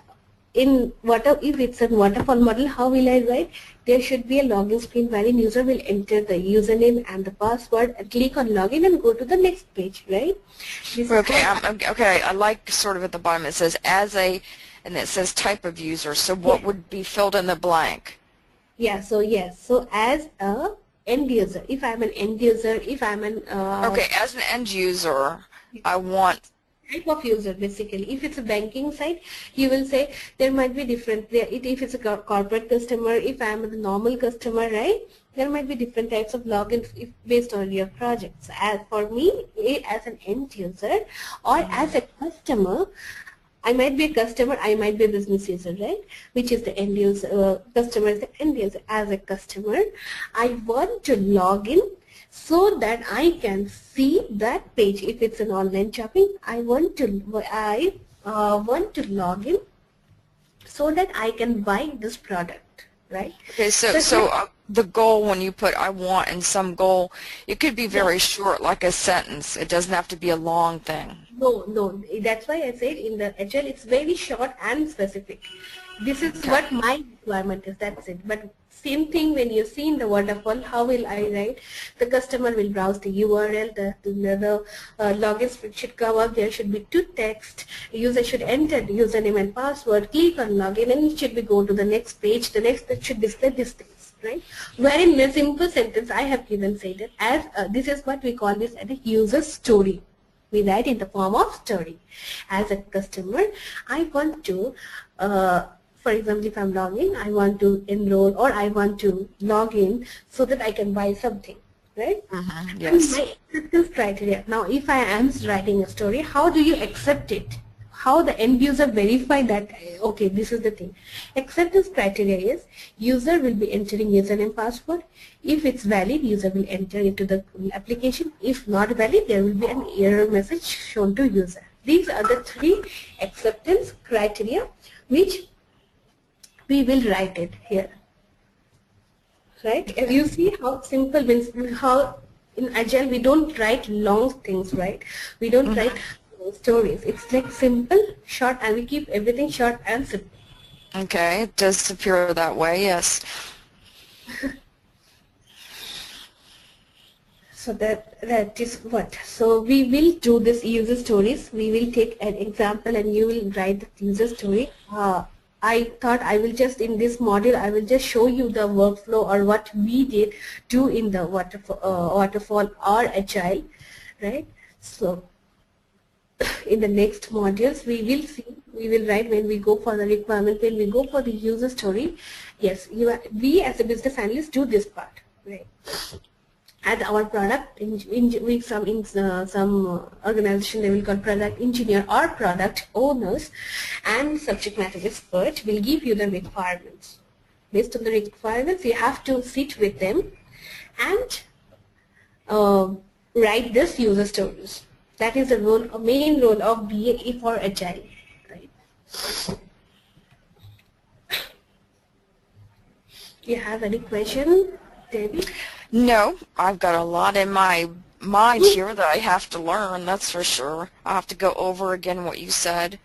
if it's a waterfall model, how will I write? There should be a login screen wherein user will enter the username and the password and click on login and go to the next page, right? Okay, okay. I like sort of at the bottom it says as and it says type of user. So what would be filled in the blank? Yeah, so yes, so as a end user, if I'm an end user, if I'm an Okay, as an end user, I want type of user basically. If it's a banking site, you will say there might be different. If it's a corporate customer, if I'm a normal customer, right? There might be different types of logins if, based on your projects. As for me, as an end user or as a customer, I might be a customer, I might be a business user, right? Which is the end user, customer is the end user. As a customer, I want to log in so that I can see that page. If it's an online shopping, I want to log in so that I can buy this product, right? Okay, so the goal, when you put I want and some goal, it could be very short, like a sentence. It doesn't have to be a long thing. No, that's why I said in the Agile it's very short and specific. This is what my requirement is, that's it. But same thing when you see in the waterfall, how will I write? The customer will browse the URL, the login screen should come up, there should be two text, user should enter the username and password, click on login, and it should be go to the next page, the next that should display this things, right? Wherein in a simple sentence I have given said it as, this is what we call this as a user story. We write in the form of story. As a customer, I want to, for example, if I'm logging, I want to enroll or I want to log in so that I can buy something, right? Yes. And my acceptance criteria. Now, if I am writing a story, how do you accept it? How the end user verify that, okay, this is the thing. Acceptance criteria is user will be entering username password. If it's valid, user will enter into the application. If not valid, there will be an error message shown to user. These are the three acceptance criteria which we will write it here. Right? And you see how simple means, how in Agile we don't write long things, right? We don't write stories. It's like simple, short, and we keep everything short and simple. Okay, it does appear that way, yes. So that is what. So we will do this user stories. We will take an example and you will write the user story. I thought I will just, in this module, I will just show you the workflow or what we did do in the waterfall or Agile, right? So in the next modules, we will see, we will write when we go for the requirement, when we go for the user story. Yes, we as a business analyst do this part, right? At our product, some organization they will call product engineer or product owners, and subject matter expert will give you the requirements. Based on the requirements, you have to sit with them and write this user stories. That is the role, a main role of BA for Agile, right? Do you have any question, Debbie? No, I've got a lot in my mind here that I have to learn, that's for sure. I'll have to go over again what you said,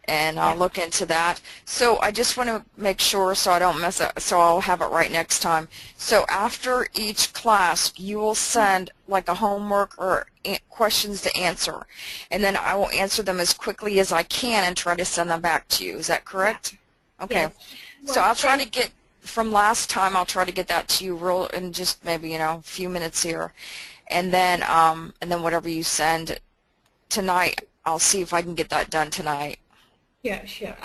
and I'll look into that. So I just want to make sure so I don't mess up, so I'll have it right next time. So after each class, you will send like a homework or questions to answer, and then I will answer them as quickly as I can and try to send them back to you. Is that correct? Okay. Yes. So I'll try to get, from last time, I'll try to get that to you real in just maybe, a few minutes here, and then whatever you send tonight, I'll see if I can get that done tonight. Yeah, sure.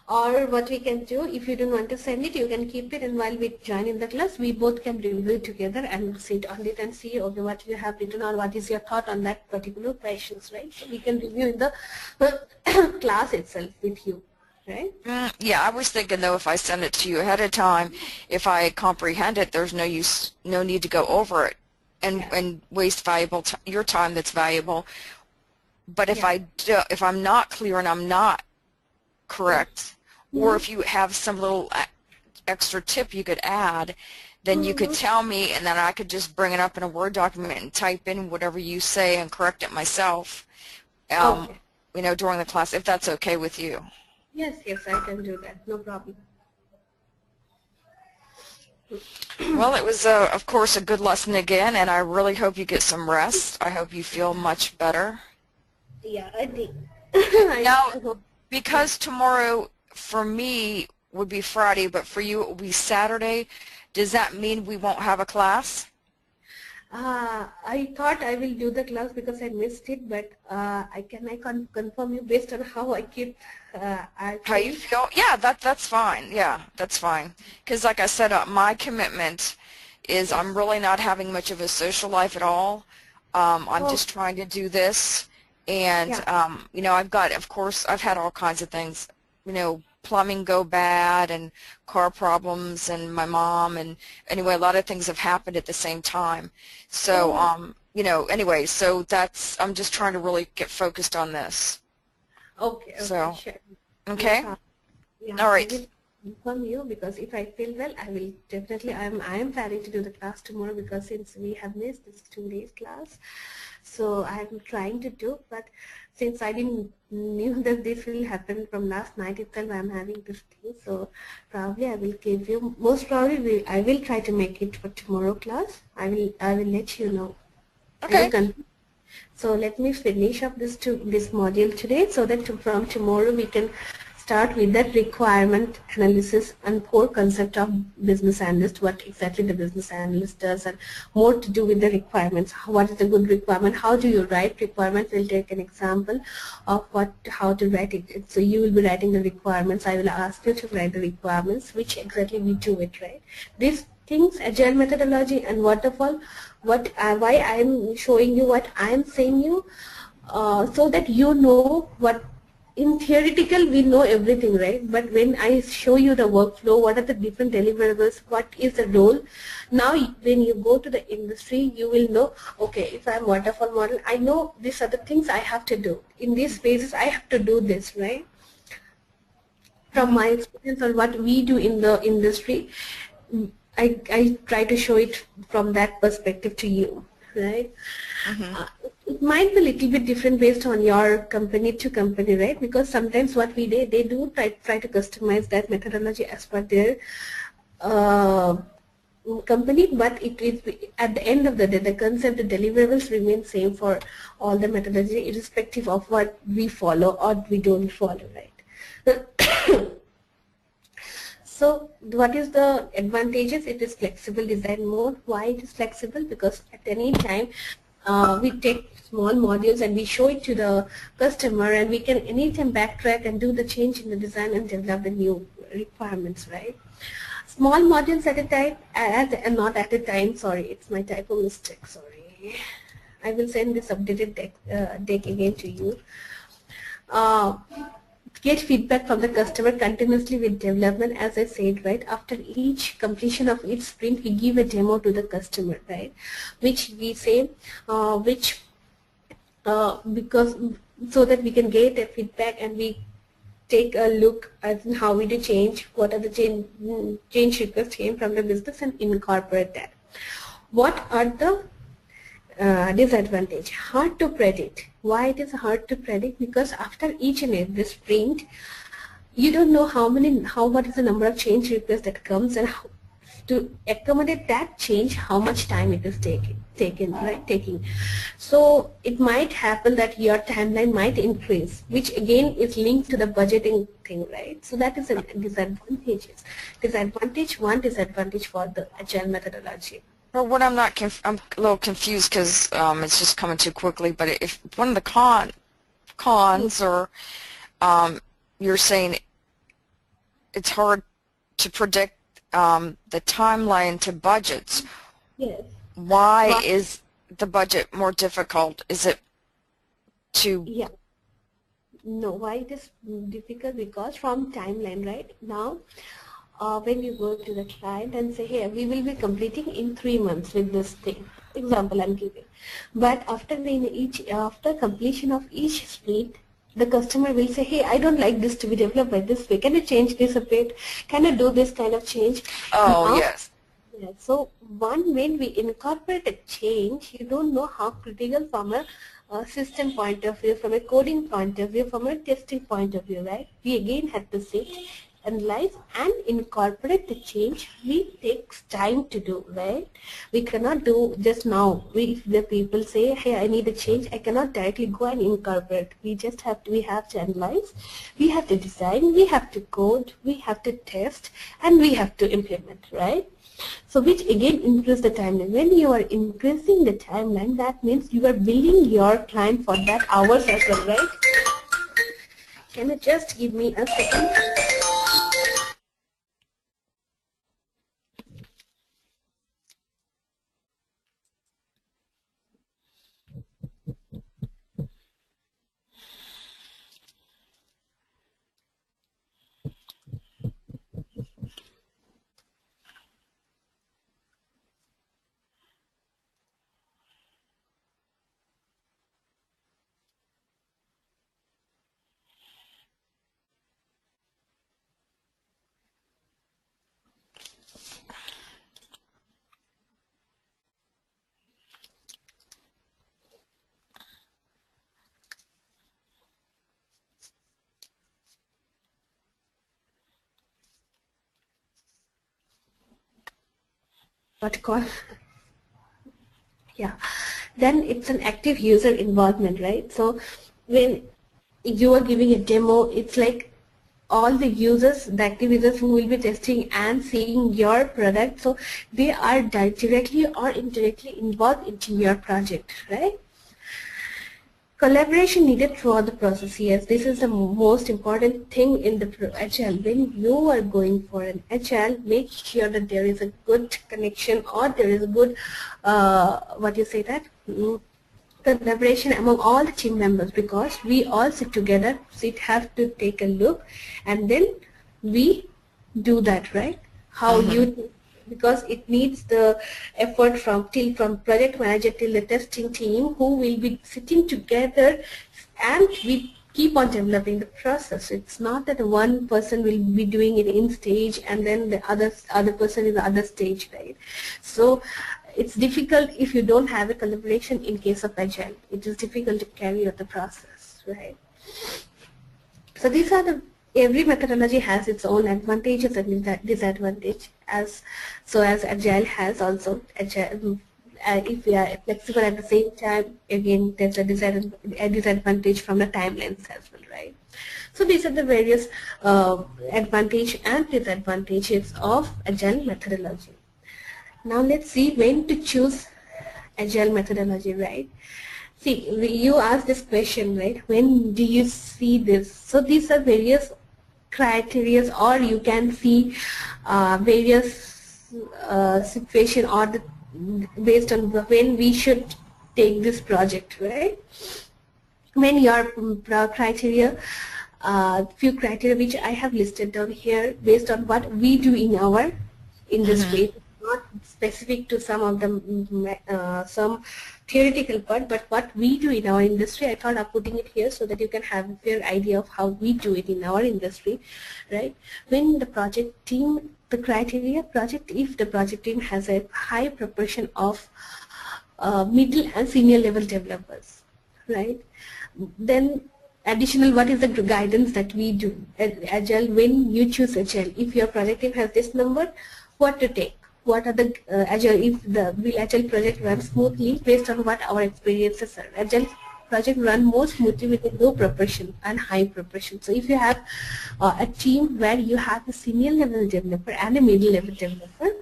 Or what we can do, if you don't want to send it, you can keep it, and while we join in the class, we both can review together and sit on it and see, okay, what you have written or what is your thought on that particular questions, right? So we can review in the class itself with you. Right? Yeah, I was thinking though, if I send it to you ahead of time, if I comprehend it, there's no need to go over it and waste your time that's valuable. But if if I'm not clear and I'm not correct, or if you have some little extra tip you could add, then you could tell me, and then I could just bring it up in a Word document and type in whatever you say and correct it myself. During the class, if that's okay with you. Yes, I can do that. No problem. Well, it was, of course, a good lesson again, and I really hope you get some rest. I hope you feel much better. Yeah, I did. Because tomorrow for me would be Friday, but for you it will be Saturday, does that mean we won't have a class? I thought I will do the class because I missed it, but I confirm you based on how I keep How you answering. feel? Yeah, that's fine. Yeah, that's fine. Because like I said, my commitment is Yes. I'm really not having much of a social life at all. I'm Oh, just trying to do this. And, yeah. you know, of course, I've had all kinds of things, you know, plumbing go bad and car problems and my mom. And anyway, a lot of things have happened at the same time. So, Oh, you know, anyway, I'm just trying to really get focused on this. okay, okay, So, sure. No okay. problem. Yeah, All I right. will inform you because if I feel well, I will definitely. I am planning to do the class tomorrow because since we have missed this 2 days class, so I'm trying to do. But since I didn't knew that this will happen from last night itself, I'm having this thing. So probably I will give you. Most probably, I will try to make it for tomorrow class. I will let you know. Are you Okay. confused? So let me finish up this module today so that from tomorrow we can start with that requirement analysis and core concept of business analyst, what exactly the business analyst does and more to do with the requirements. What is a good requirement? How do you write requirements? We'll take an example of how to write it. So you will be writing the requirements. I will ask you to write the requirements, which exactly we do it, right? These things, agile methodology and waterfall, why I'm showing you what I'm saying you, so that you know what. In theoretical we know everything, right? But when I show you the workflow, what are the different deliverables, what is the role, now when you go to the industry you will know, okay, if I'm waterfall model, I know these are the things I have to do in these phases, I have to do this, right? From Mhm. my experience or what we do in the industry, I try to show it from that perspective to you, right? Mhm. It might be a little bit different based on your company to company, right? Because sometimes what they do try to customize that methodology as per their uh, company, but it is at the end of the day, the concept, the deliverables remain same for all the methodology, irrespective of what we follow or we don't follow, right? So what is the advantages? It is flexible design mode. Why it is flexible? Because at any time we take small modules and we show it to the customer and we can anytime backtrack and do the change in the design and develop the new requirements, right? Small modules at a time, not at a time, sorry, it's my typo mistake, sorry. I will send this updated deck again to you. Uh, get feedback from the customer continuously with development, as I said, right? After each completion of each sprint, we give a demo to the customer, right? Which we say, because so that we can get a feedback and we take a look at how we do change, what are the change requests came from the business and incorporate that. What are the disadvantage? Hard to predict. Why it is hard to predict? Because after each and every sprint, you don't know what is the number of change requests that comes and how, to accommodate that change, how much time it is taking. So it might happen that your timeline might increase, which again is linked to the budgeting thing, right? So that is a disadvantage one, disadvantage for the agile methodology. Well, what I'm a little confused because it's just coming too quickly. But if one of the cons, or you're saying it's hard to predict the timeline to budgets. Yes. Why Why? is the budget more difficult? Is it to Yeah. No, why it is difficult? Because from timeline, right? Now, when you go to the client and say, hey, we will be completing in 3 months with this thing. Example I'm giving. But after completion of each sprint, the customer will say, hey, I don't like this to be developed by this way. Can you change this a bit? Can I do this kind of change? Oh, Now, yes. yeah, so when we incorporate a change, you don't know how critical from a system point of view, from a coding point of view, from a testing point of view, right? We again have to sit, analyze and incorporate the change, we takes time to do, right? We cannot do just now. If the people say, hey, I need a change, I cannot directly go and incorporate. We have to analyze, we have to design, we have to code, we have to test, and we have to implement, right? So which again increase the timeline. When you are increasing the timeline, that means you are billing your client for that hours as well, right? Can you just give me a second? What call? Yeah, then it's an active user involvement, right? So when you are giving a demo, it's like all the users, the active users who will be testing and seeing your product, so they are directly or indirectly involved into your project, right? Collaboration needed throughout the process. Yes, this is the most important thing in the Agile. When you are going for an Agile, make sure that there is a good connection or there is a good, collaboration among all the team members, because we all sit together, have to take a look, and then we do that, right? How you, because it needs the effort from project manager till the testing team, who will be sitting together, and we keep on developing the process. It's not that one person will be doing it in stage and then the other person in the other stage, right? So it's difficult if you don't have a collaboration in case of Agile. It is difficult to carry out the process, right? So these are the, every methodology has its own advantages and disadvantage. As Agile has also, Agile, if we are flexible at the same time, again there's a disadvantage from the timelines as well, right? So these are the various advantage and disadvantages of Agile methodology. Now let's see when to choose Agile methodology, right? See, you asked this question, right? When do you see this? So these are various criteria, or you can see various situation, or based on when we should take this project, right? When your criteria, few criteria which I have listed down here based on what we do in our industry, not specific to some of the some theoretical part, but what we do in our industry. I thought of putting it here so that you can have a fair idea of how we do it in our industry, right? When the project team, the criteria, if the project team has a high proportion of middle and senior level developers, right? Then additional, what is the guidance that we do Agile? When you choose Agile, if your project team has this number, what to take? What are the Agile, will Agile project run smoothly based on what our experiences are? Agile project run more smoothly with a low proportion and high proportion. So if you have a team where you have a senior level developer and a middle level developer,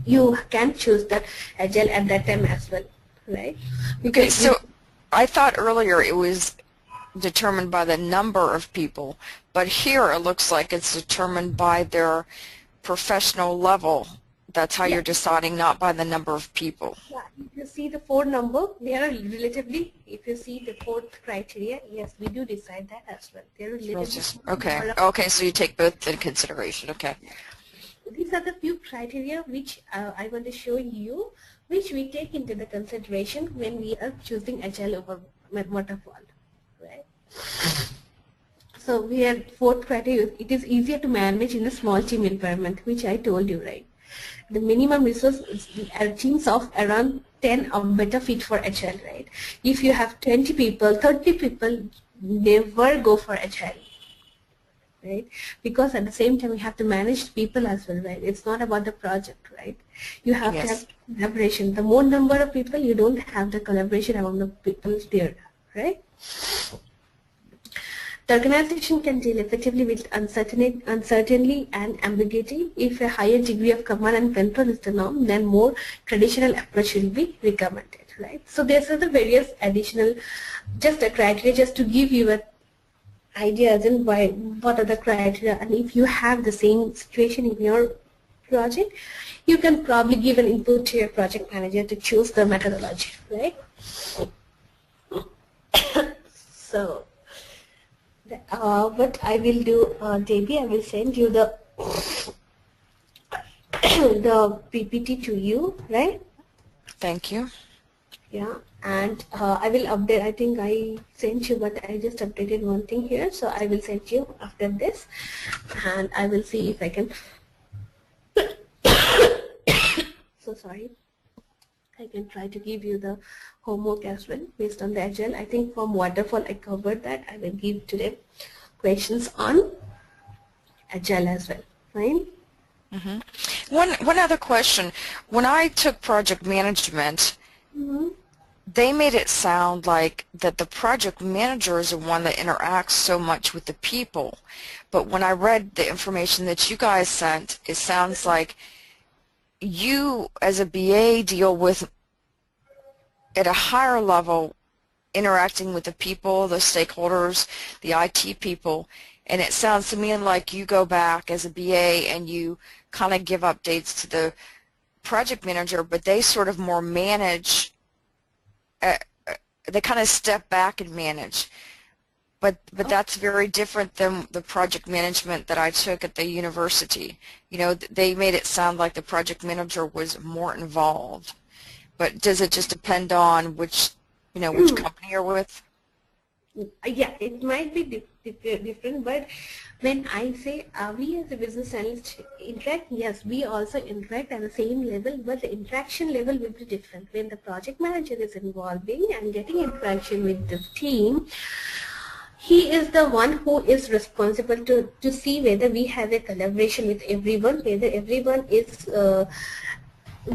you can choose that Agile at that time as well, right? Okay, so I thought earlier it was determined by the number of people, but here it looks like it's determined by their professional level. That's how you're deciding, not by the number of people. Yeah, if you see the 4 number, they are relatively, if you see the 4th criteria, yes, we do decide that as well. They're relatively okay, so you take both in consideration. Okay. These are the few criteria which I want to show you, which we take into the consideration when we are choosing Agile over waterfall, right? So we have 4th criteria. It is easier to manage in a small team environment, which I told you, right? The minimum resource teams of around 10 are better fit for Agile, right? If you have 20 people, 30 people, never go for Agile. right? Because at the same time, you have to manage people as well, right? It's not about the project, right? You have to have Yes. collaboration. The more number of people, you don't have the collaboration among the people there, right? The organization can deal effectively with uncertainty and ambiguity. If a higher degree of command and control is the norm, then more traditional approach will be recommended, right? So these are the various additional, just a criteria just to give you a ideas and why, what are the criteria, and if you have the same situation in your project, you can probably give an input to your project manager to choose the methodology, right? So what I will do, Debbie, I will send you the the PPT to you, right? Thank you. Yeah, and I will update. I think I sent you, but I just updated one thing here, so I will send you after this, and I will see if I can. So sorry. I can try to give you the homework as well based on the Agile. I think from Waterfall I covered that. I will give today questions on Agile as well. Fine. One other question. When I took project management, Mm-hmm. they made it sound like that the project manager is the one that interacts so much with the people. But when I read the information that you guys sent, it sounds like you as a BA deal with, at a higher level, interacting with the people, the stakeholders, the IT people, and it sounds to me like you go back as a BA and you kind of give updates to the project manager, but they sort of more manage, they kind of step back and manage. But that's very different than the project management that I took at the university. You know, they made it sound like the project manager was more involved. But does it just depend on which, which company you're with? Yeah, it might be different, but when I say we as a business analyst interact, yes, we also interact at the same level, but the interaction level will be different. When the project manager is involving and getting interaction with the team, he is the one who is responsible to see whether we have a collaboration with everyone, whether everyone is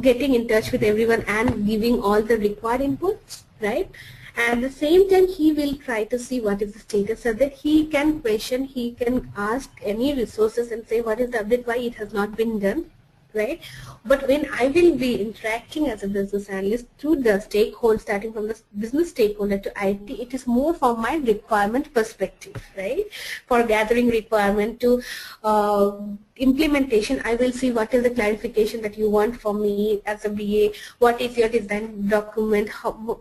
getting in touch with everyone and giving all the required inputs, right? At the same time, he will try to see what is the status so that he can question, he can ask any resources and say what is the update, why it has not been done, right? But when I will be interacting as a business analyst to the stakeholder, starting from the business stakeholder to IT, it is more from my requirement perspective, right? For gathering requirement to implementation, I will see what is the clarification that you want from me as a BA, what is your design document,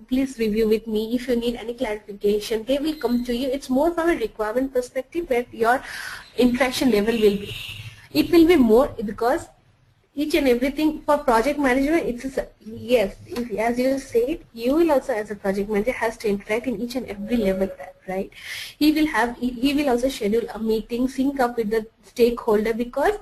please review with me. If you need any clarification, they will come to you. It's more from a requirement perspective where your interaction level will be. It will be more because each and everything for project management, it's yes, as you said, you will also as a project manager has to interact in each and every level, right? He will also schedule a meeting, sync up with the stakeholder, because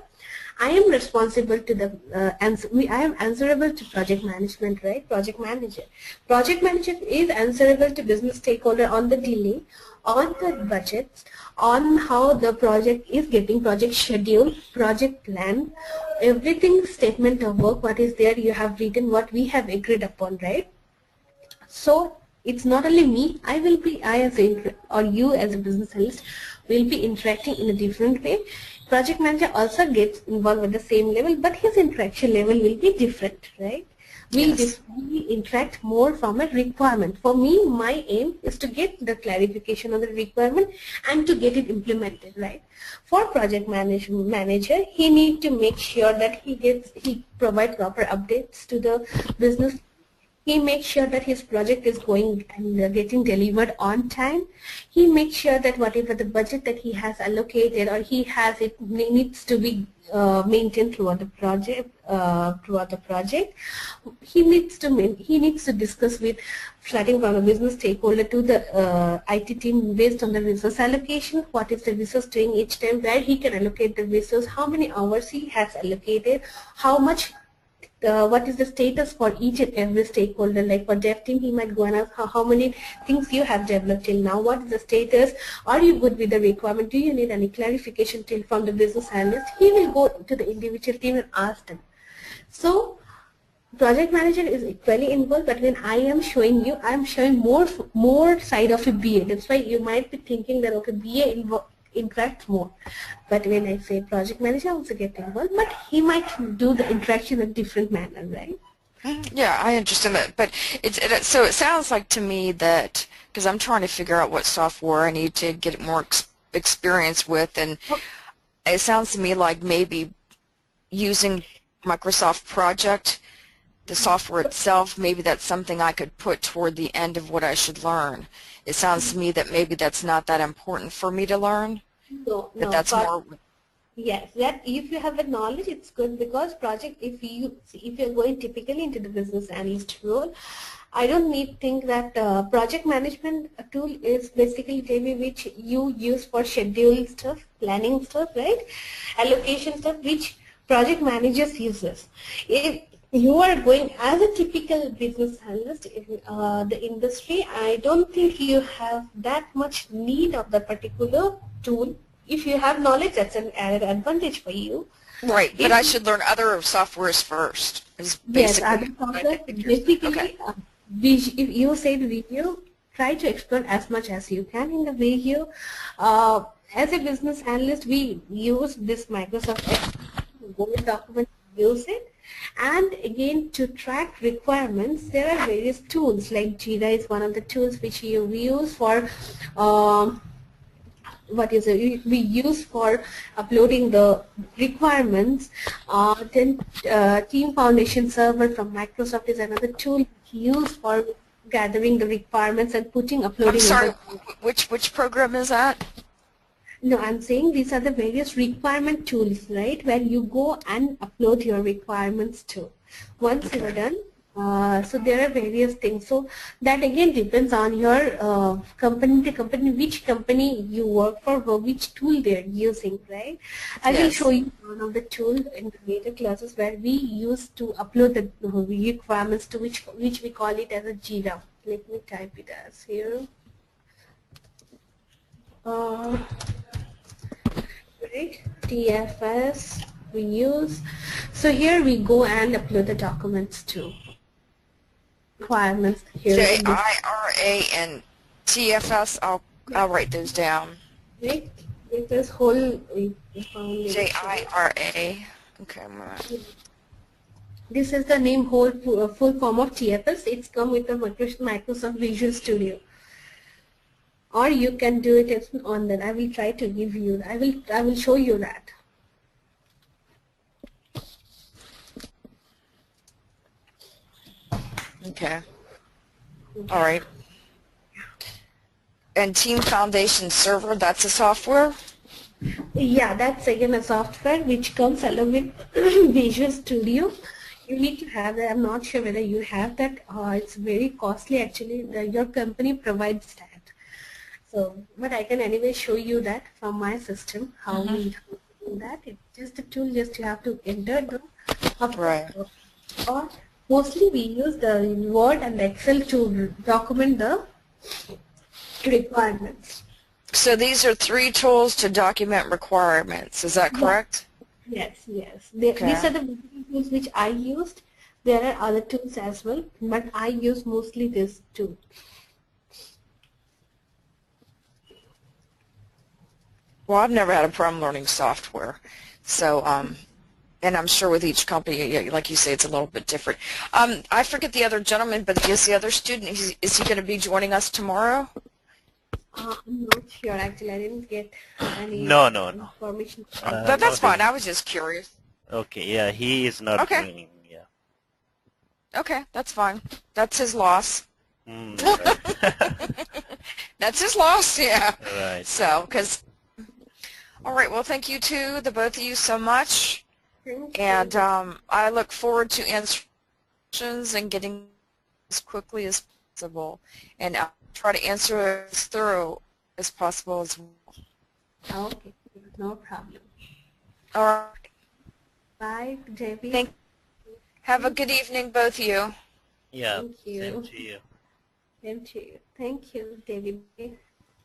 I am responsible to the I am answerable to project management, right? Project manager is answerable to business stakeholder on the delay, on the budgets, on how the project is getting, project schedule, project plan, everything, statement of work, what is there you have written, what we have agreed upon, right? So it's not only me, I as a, or you as a business analyst will be interacting in a different way. Project manager also gets involved at the same level, but his interaction level will be different, right? Yes. We interact more from a requirement. For me, my aim is to get the clarification on the requirement and to get it implemented, right? For project manager, he needs to make sure that he provides proper updates to the business. He makes sure that his project is going and getting delivered on time. He makes sure that whatever the budget that he has allocated or he has, it needs to be maintained throughout the project. He needs to discuss with, starting from the business stakeholder to the IT team, based on the resource allocation. What is the resource doing each time? Where he can allocate the resource? How many hours he has allocated? How much what is the status for each and every stakeholder. Like for dev team, he might go and ask how many things you have developed till now. What is the status? Are you good with the requirement? Do you need any clarification till from the business analyst? He will go to the individual team and ask them. So project manager is equally involved, but when I am showing you, I am showing more side of a BA. That's why you might be thinking that okay, BA interacts more. But when I say project manager also get involved, but he might do the interaction in a different manner, right? Yeah, I understand that, but so it sounds like to me that, because I'm trying to figure out what software I need to get more experience with, and it sounds to me like maybe using Microsoft Project, the software itself, maybe that's something I could put toward the end of what I should learn. It sounds to me that maybe that's not that important for me to learn. No, That that's more. Yes, that if you have the knowledge, it's good, because project, if you're going typically into the business analyst role, I don't think that project management tool is basically maybe which you use for schedule stuff, planning stuff, right? Allocation stuff, which project managers uses. If you are going as a typical business analyst in the industry, I don't think you have that much need of the particular tool. If you have knowledge, that's an added advantage for you. Right, but I should learn other softwares first. Is Yes, basically other software. Basically, okay. if you said video, try to explore as much as you can in the video. As a business analyst, we use this Microsoft Word document, use it. And again, to track requirements, there are various tools, like Jira is one of the tools which you use for we use for uploading the requirements. Then Team Foundation Server from Microsoft is another tool used for gathering the requirements and uploading. I'm sorry, which program is that? No, I'm saying these are the various requirement tools, right, where you go and upload your requirements to. Once you are done, so there are various things. So that again depends on your company to company, which company you work for, or which tool they're using, right? I will show you one of the tools in the later classes where we use to upload the requirements to which we call it as a Jira. Let me type it as here. Right, TFS we use. So here we go and upload the documents too. Requirements here. JIRA and TFS. I'll write those down. Right, with this whole JIRA. Okay. This is the name whole full form of TFS. It's come with the Microsoft Visual Studio. Or you can do it on that. I will try to give you. I will show you that. Okay. All right. And Team Foundation Server, that's a software? Yeah, that's again a software which comes along with Visual Studio. You need to have that. I'm not sure whether you have that. It's very costly actually. Your company provides that. So, but I can anyway show you that from my system, how we do that. It's just a tool, just you have to enter the right. Or mostly we use the Word and Excel to document the requirements. So these are 3 tools to document requirements. Is that correct? Yes, yes. These are the tools which I used. There are other tools as well, but I use mostly this tool. Well, I've never had a problem learning software. So, and I'm sure with each company, like you say, it's a little bit different. I forget the other gentleman, but is the other student, is he going to be joining us tomorrow? I'm not sure actually. I didn't get any information. But that's fine. I was just curious. Okay, yeah, he is not joining. Yeah. Okay, that's fine. That's his loss. Right. That's his loss, yeah. Right. So, all right, well, thank you two, the both of you, so much. And I look forward to answering questions and getting as quickly as possible. And I'll try to answer as thorough as possible as well. Okay, no problem. All right. Bye, JP. Thank Have a good evening, both of you. Yeah, Thank same you. to you. Same to you. Thank you, David.